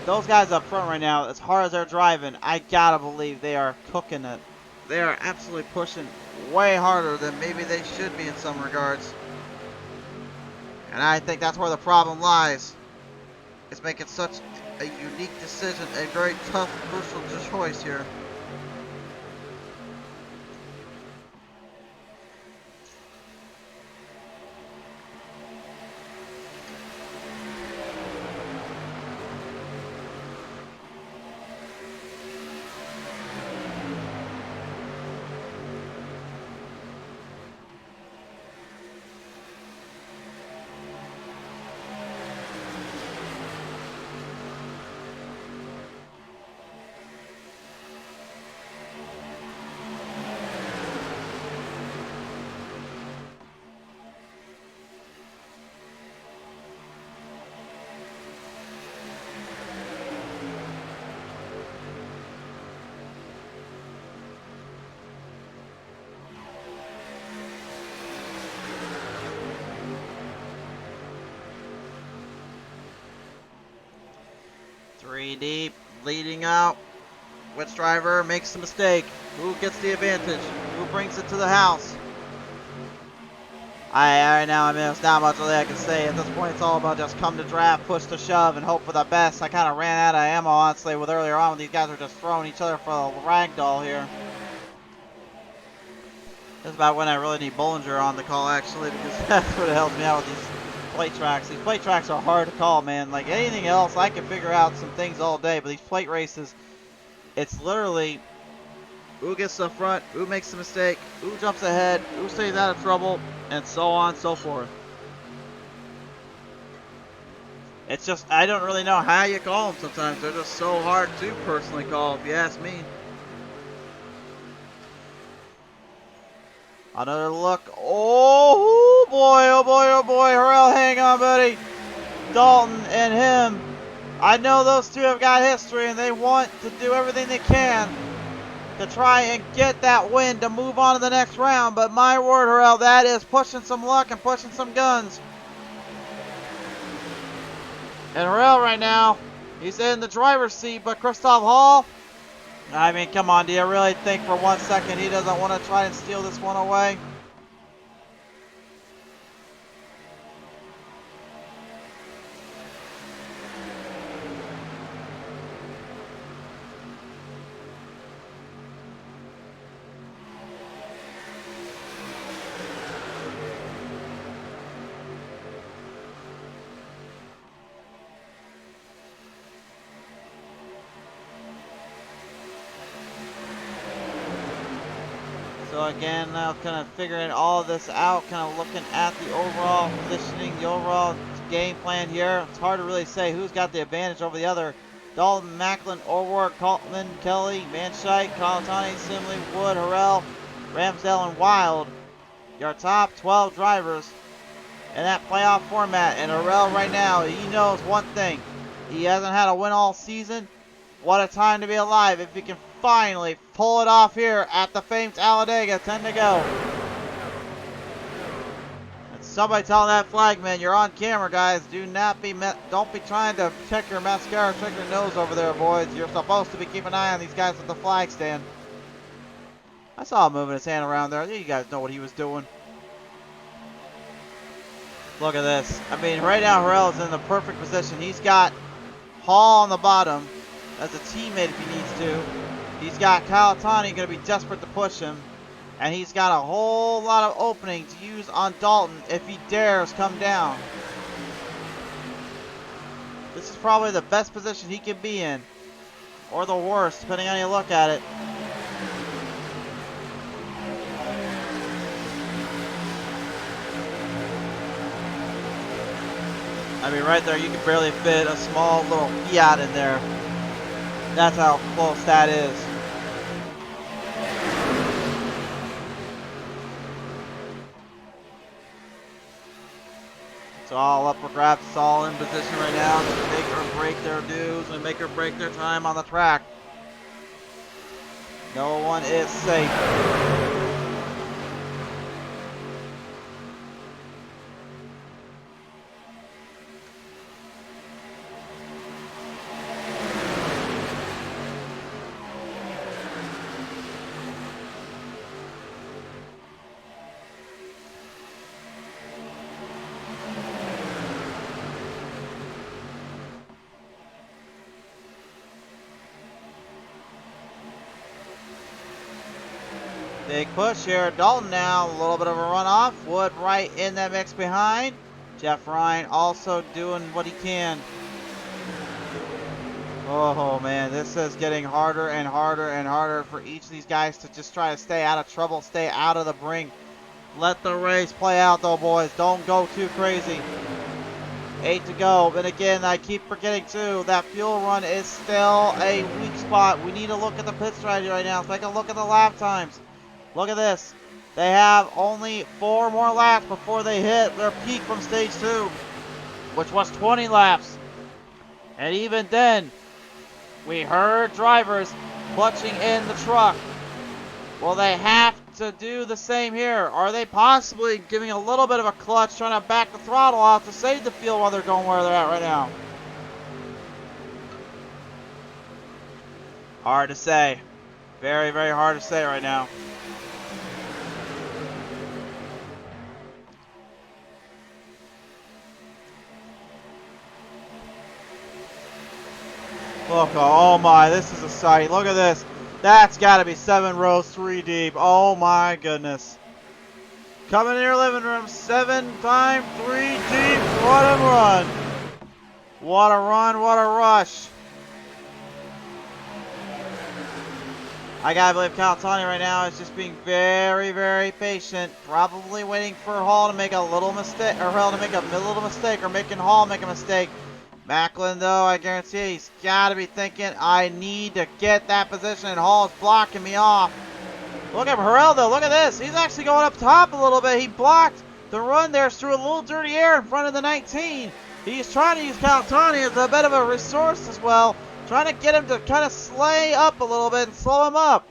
those guys up front right now, as hard as they're driving, I gotta believe they are cooking it. They are absolutely pushing way harder than maybe they should be in some regards. And I think that's where the problem lies. It's making such a unique decision, a very tough, crucial choice here. Three deep, leading out. Which driver makes the mistake? Who gets the advantage? Who brings it to the house? Right now, I mean, there's not much really I can say. At this point, it's all about just come to draft, push to shove, and hope for the best. I kind of ran out of ammo, honestly, with earlier on when these guys were just throwing each other for a ragdoll here. This is about when I really need Bollinger on the call, actually, because that's what helps me out with these plate tracks. These plate tracks are hard to call, man. Like anything else, I can figure out some things all day, but these plate races, it's literally who gets to the front, who makes the mistake, who jumps ahead, who stays out of trouble, and so on and so forth. It's just, I don't really know how you call them sometimes. They're just so hard to personally call, if you ask me. Another look. Oh boy, oh boy, oh boy. Harrell, hang on, buddy. Dalton and him. I know those two have got history, and they want to do everything they can to try and get that win to move on to the next round. But my word, Harrell, that is pushing some luck and pushing some guns. And Harrell right now, he's in the driver's seat, but Christoph Hall, I mean, come on, do you really think for 1 second he doesn't want to try and steal this one away? So again, now kind of figuring all of this out, kind of looking at the overall positioning, the overall game plan here. It's hard to really say who's got the advantage over the other. Dalton, Macklin, O'Rourke, Coltman, Kelly, Van Schuyck, Calatani, Simley, Wood, Harrell, Ramsdale, and Wild. Your top 12 drivers in that playoff format. And Harrell right now, he knows one thing. He hasn't had a win all season. What a time to be alive if he can finally pull it off here at the famed Talladega. 10 to go. And somebody tell that flagman, you're on camera, guys. Don't be trying to check your mascara, check your nose over there, boys. You're supposed to be keeping an eye on these guys at the flag stand. I saw him moving his hand around there. You guys know what he was doing. Look at this. I mean, right now Harrell is in the perfect position. He's got Hall on the bottom as a teammate if he needs to. He's got Calatani going to be desperate to push him. And he's got a whole lot of opening to use on Dalton if he dares come down. This is probably the best position he can be in. Or the worst, depending on how you look at it. I mean, right there, you can barely fit a small little Fiat in there. That's how close that is. all up for grabs. It's all in position right now to make or break their dues and make or break their time on the track. No one is safe. Big push here. Dalton now, a little bit of a runoff. Wood right in that mix behind. Jeff Ryan also doing what he can. Oh man, this is getting harder and harder and harder for each of these guys to just try to stay out of trouble, stay out of the brink. Let the race play out though, boys. Don't go too crazy. 8 to go. And again, I keep forgetting too, that fuel run is still a weak spot. We need to look at the pit strategy right now. Take a look at the lap times. Look at this. They have only 4 more laps before they hit their peak from stage 2, which was 20 laps. And even then, we heard drivers clutching in the truck. Will they have to do the same here? Are they possibly giving a little bit of a clutch, trying to back the throttle off to save the fuel while they're going where they're at right now? Hard to say. Very, very hard to say right now. Look, oh my, this is a sight. Look at this. That's got to be 7 rows, 3 deep. Oh my goodness. Coming in your living room, 7 times 3 deep. What a run. What a run, what a rush. I gotta believe Calatani right now is just being very, very patient. Probably waiting for Hall to make a little mistake, or Hall to make a little mistake, or making Hall make a mistake. Macklin, though, I guarantee he's got to be thinking, I need to get that position, and Hall's blocking me off. Look at Harrell, though. Look at this. He's actually going up top a little bit. He blocked the run there through a little dirty air in front of the 19. He's trying to use Calatani as a bit of a resource as well, trying to get him to kind of slay up a little bit and slow him up.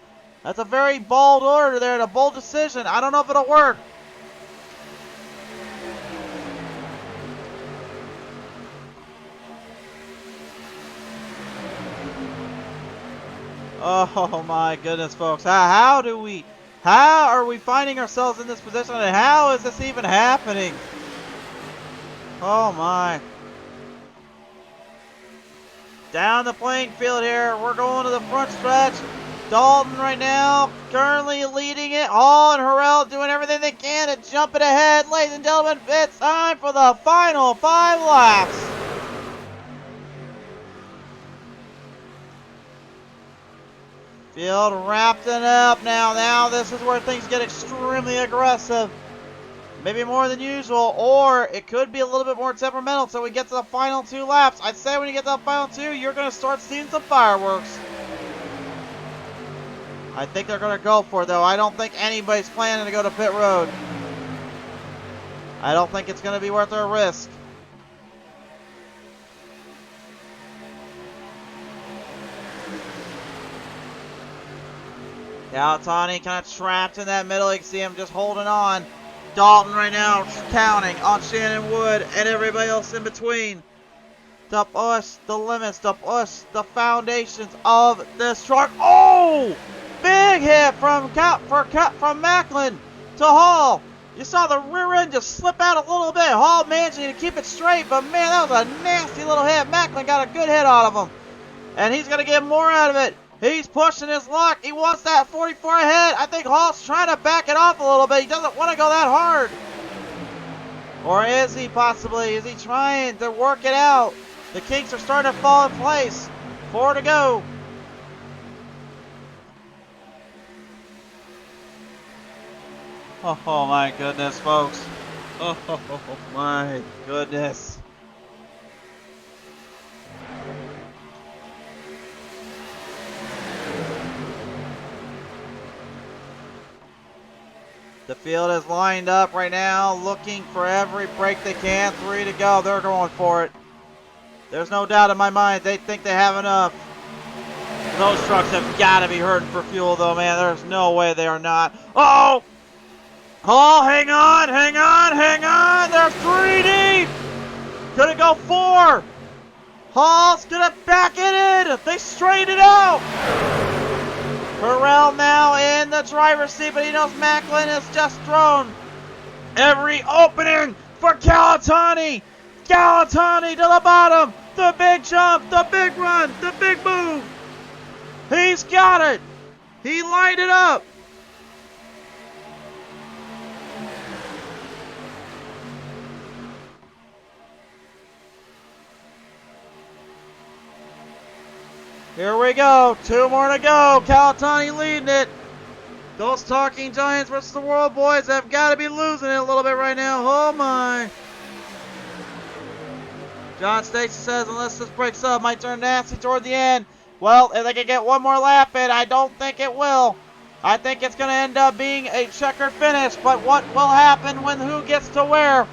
That's a very bold order there and a bold decision. I don't know if it'll work. Oh my goodness, folks. How are we finding ourselves in this position, and how is this even happening? Oh my. Down the playing field here. We're going to the front stretch. Dalton right now currently leading it. Hall and Harrell doing everything they can to jump it ahead. Ladies and gentlemen, it's time for the final 5 laps. Field wrapped it up now. Now this is where things get extremely aggressive. Maybe more than usual, or it could be a little bit more temperamental until we get to the final 2 laps. I'd say when you get to the final 2, you're going to start seeing some fireworks. I think they're going to go for it, though. I don't think anybody's planning to go to pit road. I don't think it's going to be worth their risk. Calatani kind of trapped in that middle. You can see him just holding on. Dalton right now counting on Shannon Wood and everybody else in between to push the limits, to push the foundations of this truck. Oh! Big hit from Macklin to Hall. You saw the rear end just slip out a little bit. Hall managing to keep it straight, but man, that was a nasty little hit. Macklin got a good hit out of him, and he's going to get more out of it. He's pushing his luck. He wants that 44 ahead. I think Hall's trying to back it off a little bit. He doesn't want to go that hard. Or is he possibly? Is he trying to work it out? The kinks are starting to fall in place. 4 to go. Oh my goodness, folks. Oh my goodness. The field is lined up right now, looking for every break they can. 3 to go. They're going for it. There's no doubt in my mind they think they have enough. Those trucks have got to be hurting for fuel, though, man. There's no way they are not. Oh! Oh, hang on, hang on, hang on. They're 3 deep. Gonna go 4. Hall's gonna back it in. They straighten it out. Burrell now in the driver's seat, but he knows Macklin has just thrown every opening for Galatani. Galatani to the bottom. The big jump, the big run, the big move. He's got it. He lined it up. Here we go. 2 more to go. Galatani leading it. Those Talking Giants versus the World Boys have got to be losing it a little bit right now. Oh my. John Stacy says unless this breaks up, might turn nasty toward the end. Well, if they can get one more lap in, I don't think it will. I think it's going to end up being a checkered finish. But what will happen when who gets to where?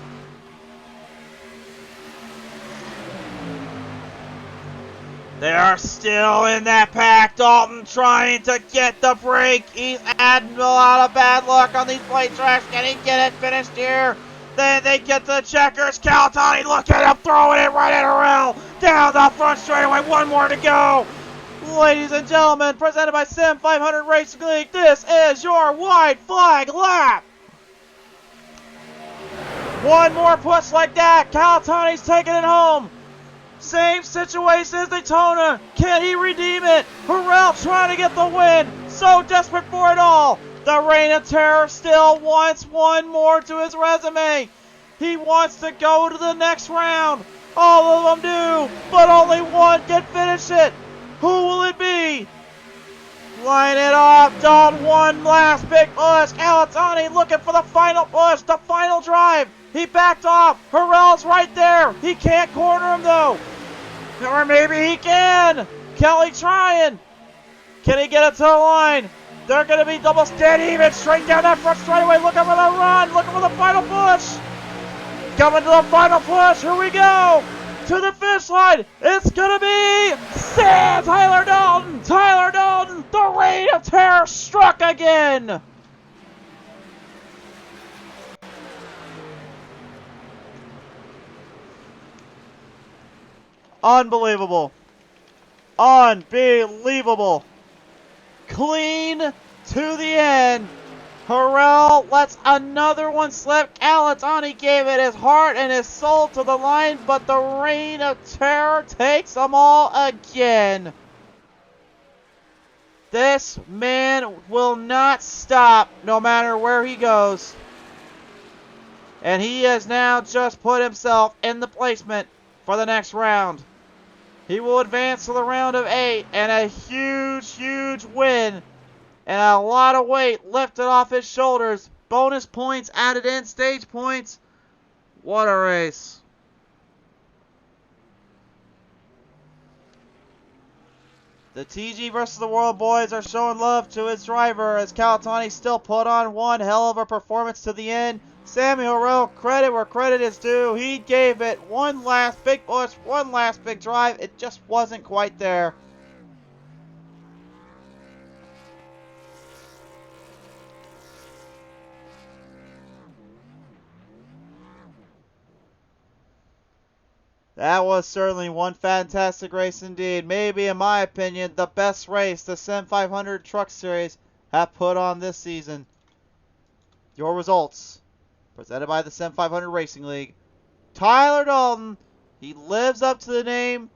They are still in that pack. Dalton trying to get the break. He's adding a lot of bad luck on these plate tracks. Can he get it finished here? Then they get the checkers. Galatani, look at him throwing it right at Harrell. Down the front straightaway. 1 more to go. Ladies and gentlemen, presented by Sim 500 Racing League, this is your white flag lap. 1 more push like that. Galatani's taking it home. Same situation as Daytona. Can he redeem it? Harrell trying to get the win. So desperate for it all. The Reign of Terror still wants 1 more to his resume. He wants to go to the next round. All of them do, but only 1 can finish it. Who will it be? Line it up. Dalton 1 last big push. Galatani looking for the final push, the final drive. He backed off. Harrell's right there. He can't corner him, though. Or maybe he can. Kelly trying. Can he get it to the line? They're going to be double dead even. Straight down that front straightaway. Looking for the run. Looking for the final push. Coming to the final push. Here we go. To the finish line. It's going to be Tyler Dalton. Tyler Dalton. The Reign of Terror struck again. Unbelievable. Unbelievable. Clean to the end. Harrell lets another one slip. Galatani gave it his heart and his soul to the line, but the Reign of Terror takes them all again. This man will not stop no matter where he goes. And he has now just put himself in the placement for the next round. He will advance to the round of 8 and a huge, huge win. And a lot of weight lifted off his shoulders. Bonus points added in, stage points. What a race. The TG versus the World Boys are showing love to his driver as Galatani still put on one hell of a performance to the end. Samuel Harrell, credit where credit is due. He gave it one last big push, one last big drive. It just wasn't quite there. That was certainly one fantastic race indeed. Maybe, in my opinion, the best race the Sim 500 Truck Series have put on this season. Your results, presented by the Sim 500 Racing League. Tyler Dalton, he lives up to the name,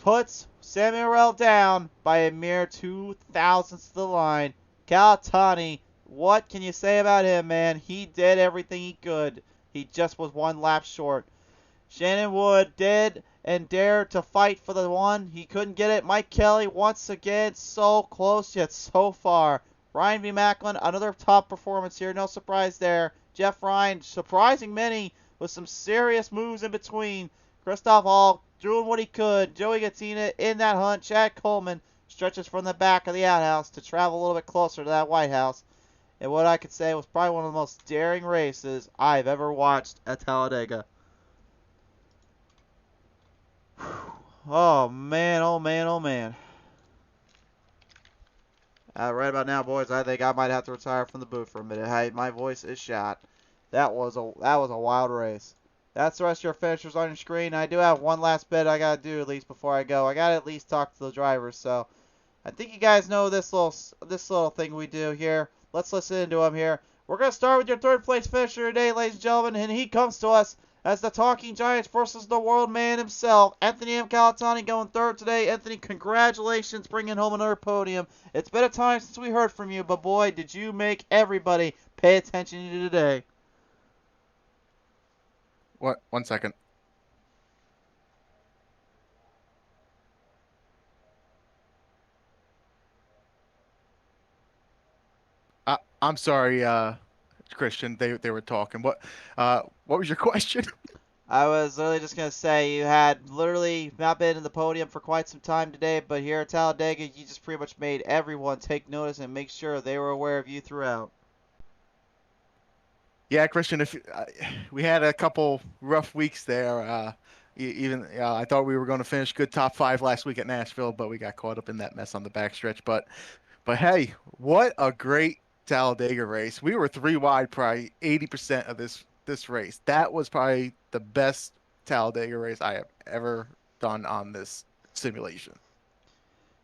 puts Samuel Harrell down by a mere 2 thousandths of the line. Galatani, what can you say about him, man? He did everything he could. He just was 1 lap short. Shannon Wood did and dared to fight for the one. He couldn't get it. Mike Kelly, once again, so close yet so far. Ryan V. Macklin, another top performance here. No surprise there. Jeff Ryan, surprising many with some serious moves in between. Christoph Hall doing what he could. Joey Gattina in that hunt. Chad Coleman stretches from the back of the outhouse to travel a little bit closer to that White House. in what I could say was probably one of the most daring races I've ever watched at Talladega. Oh man, oh man, oh man. Right about now, boys, I think I might have to retire from the booth for a minute. Hey, my voice is shot. That was a wild race. That's the rest of your finishers on your screen. I do have one last bit I gotta do at least before I go. I gotta at least talk to the drivers. So I think you guys know this little thing we do here. Let's listen into him here. We're gonna start with your third place finisher today, ladies and gentlemen, and he comes to us as the Talking Giants versus the World Man himself, Anthony M. Calatani, going third today. Anthony, congratulations, bringing home another podium. It's been a time since we heard from you, but boy, did you make everybody pay attention to you today. What? 1 second. I'm sorry, Christian. They were talking. What was your question? I was literally just going to say you had literally not been in the podium for quite some time today, but here at Talladega, you just pretty much made everyone take notice and make sure they were aware of you throughout. Yeah, Christian. If we had a couple rough weeks there, even I thought we were going to finish good top five last week at Nashville, but we got caught up in that mess on the backstretch. But hey, what a great Talladega race! We were three wide, probably 80% of this race. That was probably the best Talladega race I have ever done on this simulation.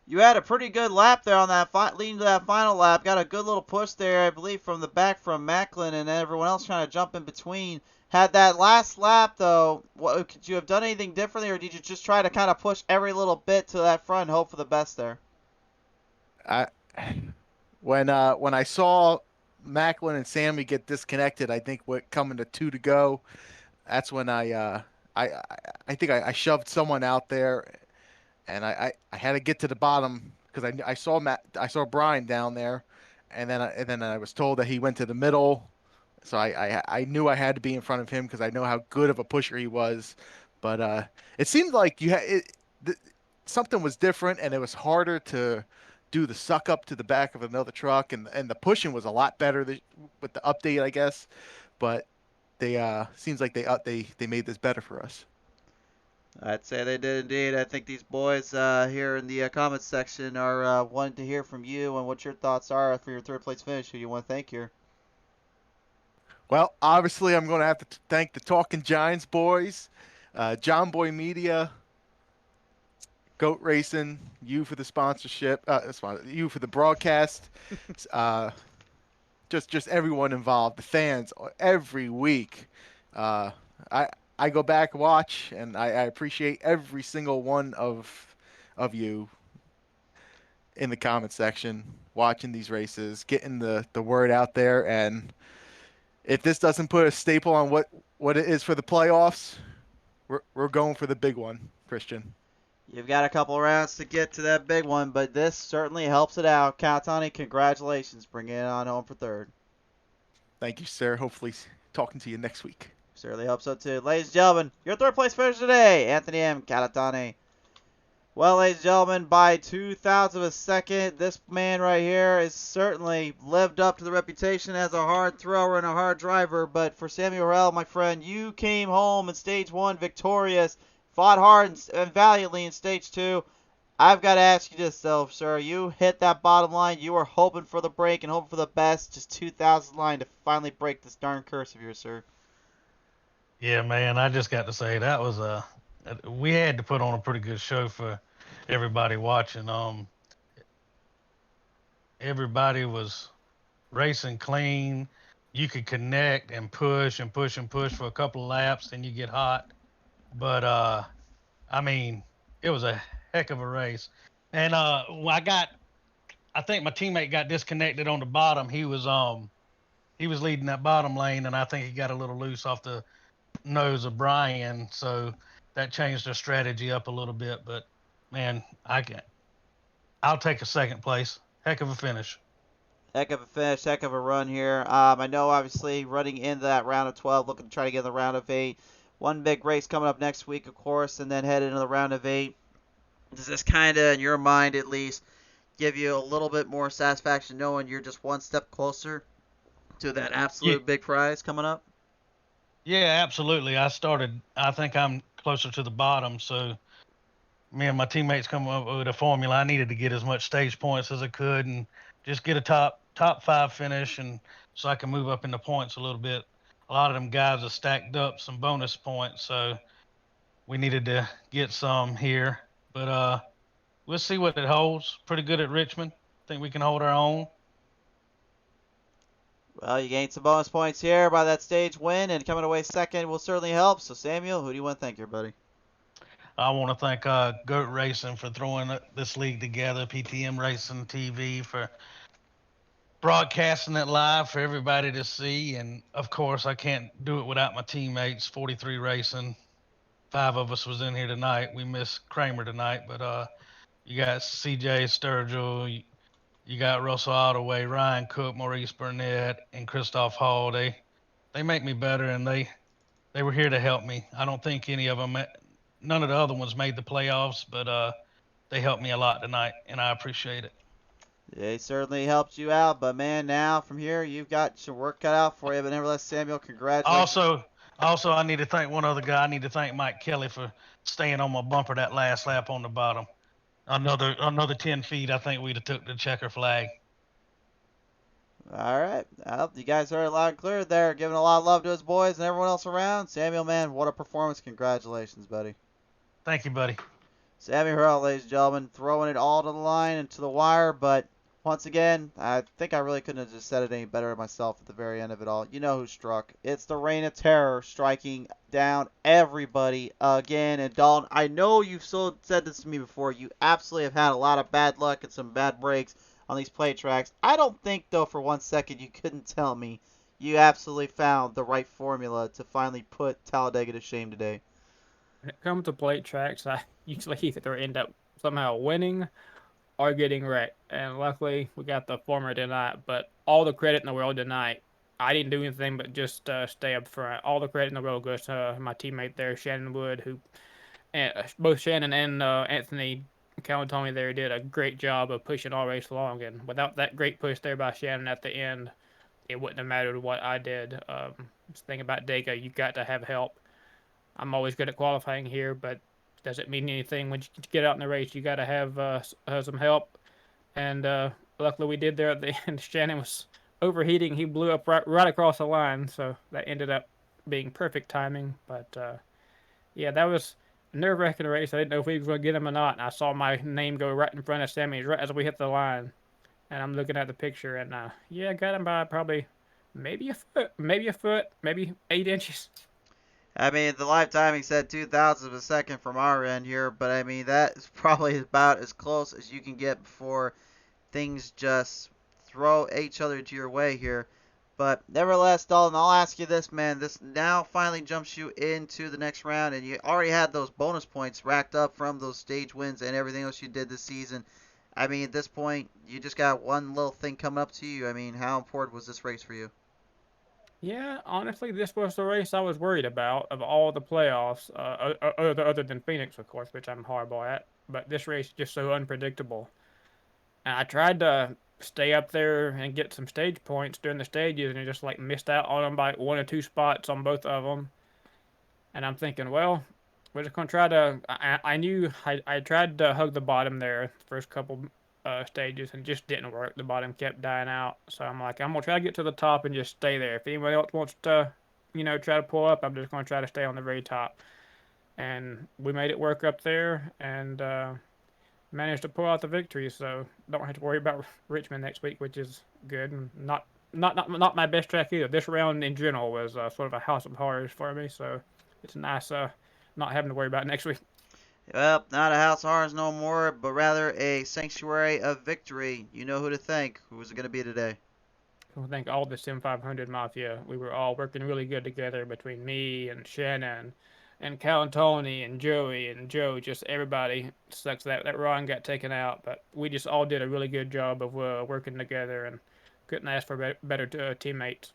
You had a pretty good lap there on that leading to that final lap. Got a good little push there, I believe, from the back from Macklin and everyone else trying to jump in between. Had that last lap, though, could you have done anything differently, or did you just try to kind of push every little bit to that front and hope for the best there? I when I saw Macklin and Sammy get disconnected, I think what coming to two to go, that's when I I think I shoved someone out there, and I had to get to the bottom because I saw Brian down there, and then I was told that he went to the middle, so I knew I had to be in front of him because I know how good of a pusher he was, but it seemed like th- something was different and it was harder to do the suck up to the back of another truck, and the pushing was a lot better with the update, I guess, but they seems like they made this better for us. I'd say they did indeed. I think these boys here in the comments section are wanting to hear from you and what your thoughts are for your third place finish. Who you want to thank here? Well, obviously, I'm going to have to thank the Talking Giants boys, John Boy Media, Goat Racing, you for the sponsorship, you for the broadcast, uh, just everyone involved, the fans, every week. Uh, I I go back watch, and I appreciate every single one of you in the comment section watching these races, getting the word out there, and if this doesn't put a staple on what it is for the playoffs, we're going for the big one, Christian. You've got a couple rounds to get to that big one, but this certainly helps it out. Calatani, congratulations, bringing it on home for third. Thank you, sir. Hopefully, talking to you next week. Certainly hope so too. Ladies and gentlemen, your third place finisher today, Anthony M. Calatani. Well, ladies and gentlemen, by 2,000 of a second, this man right here is certainly lived up to the reputation as a hard thrower and a hard driver. But for Samuel Harrell, my friend, you came home in stage one victorious, fought hard and valiantly in stage two. I've got to ask you this, though, sir. You hit that bottom line. You were hoping for the break and hoping for the best. Just 2,000 line to finally break this darn curse of yours, sir. Yeah, man, I just got to say that was we had to put on a pretty good show for everybody watching. Everybody was racing clean. You could connect and push and push and push for a couple of laps, then you get hot. But I mean, it was a heck of a race. And I think my teammate got disconnected on the bottom. He was leading that bottom lane, and I think he got a little loose off the nose of Brian, so that changed their strategy up a little bit. But man, I'll take a second place. Heck of a finish. Heck of a finish, heck of a run here. I know, obviously, running into that round of 12, looking to try to get in the round of 8. One big race coming up next week, of course, and then head into the round of 8. Does this kind of, in your mind at least, give you a little bit more satisfaction knowing you're just one step closer to that Yeah, absolute big prize coming up? yeah, absolutely. I think I'm closer to the bottom, so me and my teammates come up with a formula. I needed to get as much stage points as I could and just get a top 5 finish, and so I can move up in the points a little bit. A lot of them guys have stacked up some bonus points, so we needed to get some here. But we'll see what it holds. Pretty good at Richmond. Think we can hold our own. Well, you gained some bonus points here by that stage win, and coming away second will certainly help. So, Samuel, who do you want to thank here, buddy? I want to thank Goat Racing for throwing this league together, PTM Racing TV for broadcasting it live for everybody to see, and of course, I can't do it without my teammates. 43 Racing, 5 of us was in here tonight. We missed Kramer tonight, but you got CJ Sturgill, you got Russell Ottaway, Ryan Cook, Maurice Burnett, and Christoph Hall. They make me better, and they were here to help me. I don't think any of them, none of the other ones made the playoffs, but they helped me a lot tonight, and I appreciate it. They certainly helped you out, but man, now from here, you've got some work cut out for you. But nevertheless, Samuel, congratulations. Also, I need to thank one other guy. I need to thank Mike Kelly for staying on my bumper that last lap on the bottom. Another 10 feet. I think we'd have took the checker flag. All right. Well, you guys heard it loud and clear there, giving a lot of love to his boys and everyone else around. Samuel, man, what a performance. Congratulations, buddy. Thank you, buddy. Sammy Hurl, ladies and gentlemen, throwing it all to the line and to the wire, but once again, I think I really couldn't have just said it any better myself at the very end of it all. You know who struck. It's the Reign of Terror striking down everybody again. And Dalton, I know you've still said this to me before. You absolutely have had a lot of bad luck and some bad breaks on these play tracks. I don't think, though, for 1 second you couldn't tell me you absolutely found the right formula to finally put Talladega to shame today. When it comes to plate tracks, I usually either end up somehow winning or getting wrecked. And luckily, we got the former tonight. But all the credit in the world tonight. I didn't do anything but just stay up front. All the credit in the world goes to my teammate there, Shannon Wood, who both Shannon and Anthony Calatoni there did a great job of pushing all race along. And without that great push there by Shannon at the end, it wouldn't have mattered what I did. Just thing about Dega, you got to have help. I'm always good at qualifying here, but doesn't mean anything when you get out in the race. You got to have some help, and luckily we did there at the end. Shannon was overheating; he blew up right across the line, so that ended up being perfect timing. But yeah, that was a nerve-wracking race. I didn't know if we were going to get him or not. And I saw my name go right in front of Sammy's right as we hit the line, and I'm looking at the picture, and yeah, I got him by probably maybe a foot, maybe 8 inches. I mean, the live timing said 2,000 of a second from our end here, but I mean, that is probably about as close as you can get before things just throw each other to your way here. But nevertheless, Dalton, I'll ask you this, man. This now finally jumps you into the next round, and you already had those bonus points racked up from those stage wins and everything else you did this season. I mean, at this point, you just got one little thing coming up to you. I mean, how important was this race for you? Yeah, honestly, this was the race I was worried about of all the playoffs, other than Phoenix, of course, which I'm horrible at. But this race is just so unpredictable. And I tried to stay up there and get some stage points during the stages, and I just like missed out on them by 1 or 2 spots on both of them. And I'm thinking, well, we're just gonna try to. I knew I tried to hug the bottom there the first couple stages and it just didn't work. The bottom kept dying out. So I'm like, I'm gonna try to get to the top and just stay there. If anybody else wants to, try to pull up, I'm just gonna try to stay on the very top. And we made it work up there and managed to pull out the victory. So don't have to worry about Richmond next week, which is good. And not my best track either. This round in general was sort of a house of horrors for me. So it's nice not having to worry about it next week. Well, not a house of horrors no more, but rather a sanctuary of victory. You know who to thank. Who is it going to be today? I think all the Sim 500 Mafia, we were all working really good together between me and Shannon and Calantoni and Joey and Joe. Just everybody. Sucks that Ron got taken out, but we just all did a really good job of working together and couldn't ask for better teammates.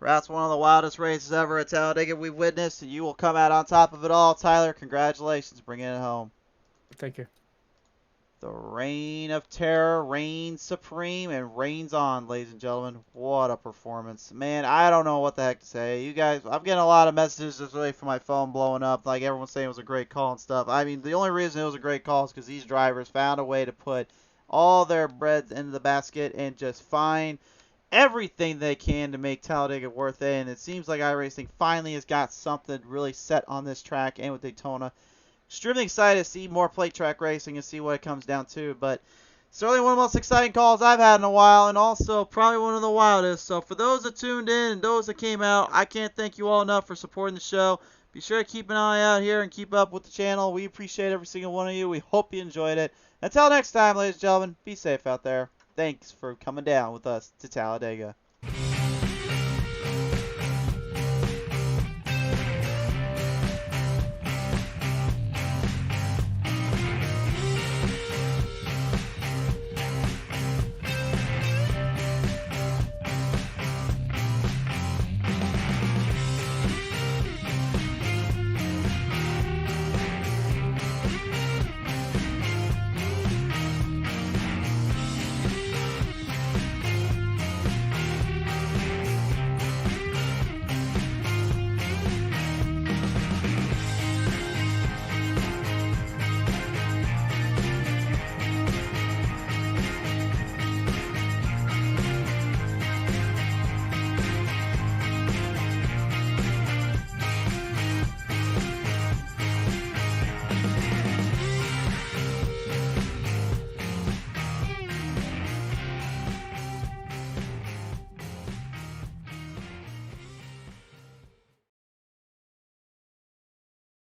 Perhaps one of the wildest races ever at Talladega we've witnessed, and you will come out on top of it all. Tyler, congratulations, bringing it home. Thank you. The reign of terror reigns supreme and reigns on, ladies and gentlemen. What a performance. Man, I don't know what the heck to say. You guys, I'm getting a lot of messages this way from my phone blowing up. Like, everyone's saying it was a great call and stuff. I mean, the only reason it was a great call is because these drivers found a way to put all their bread into the basket and just find everything they can to make Talladega worth it. And it seems like iRacing finally has got something really set on this track and with Daytona. Extremely excited to see more plate track racing and see what it comes down to. But certainly one of the most exciting calls I've had in a while, and also probably one of the wildest. So for those that tuned in and those that came out, I can't thank you all enough for supporting the show. Be sure to keep an eye out here and keep up with the channel. We appreciate every single one of you. We hope you enjoyed it. Until next time, ladies and gentlemen, be safe out there. Thanks for coming down with us to Talladega.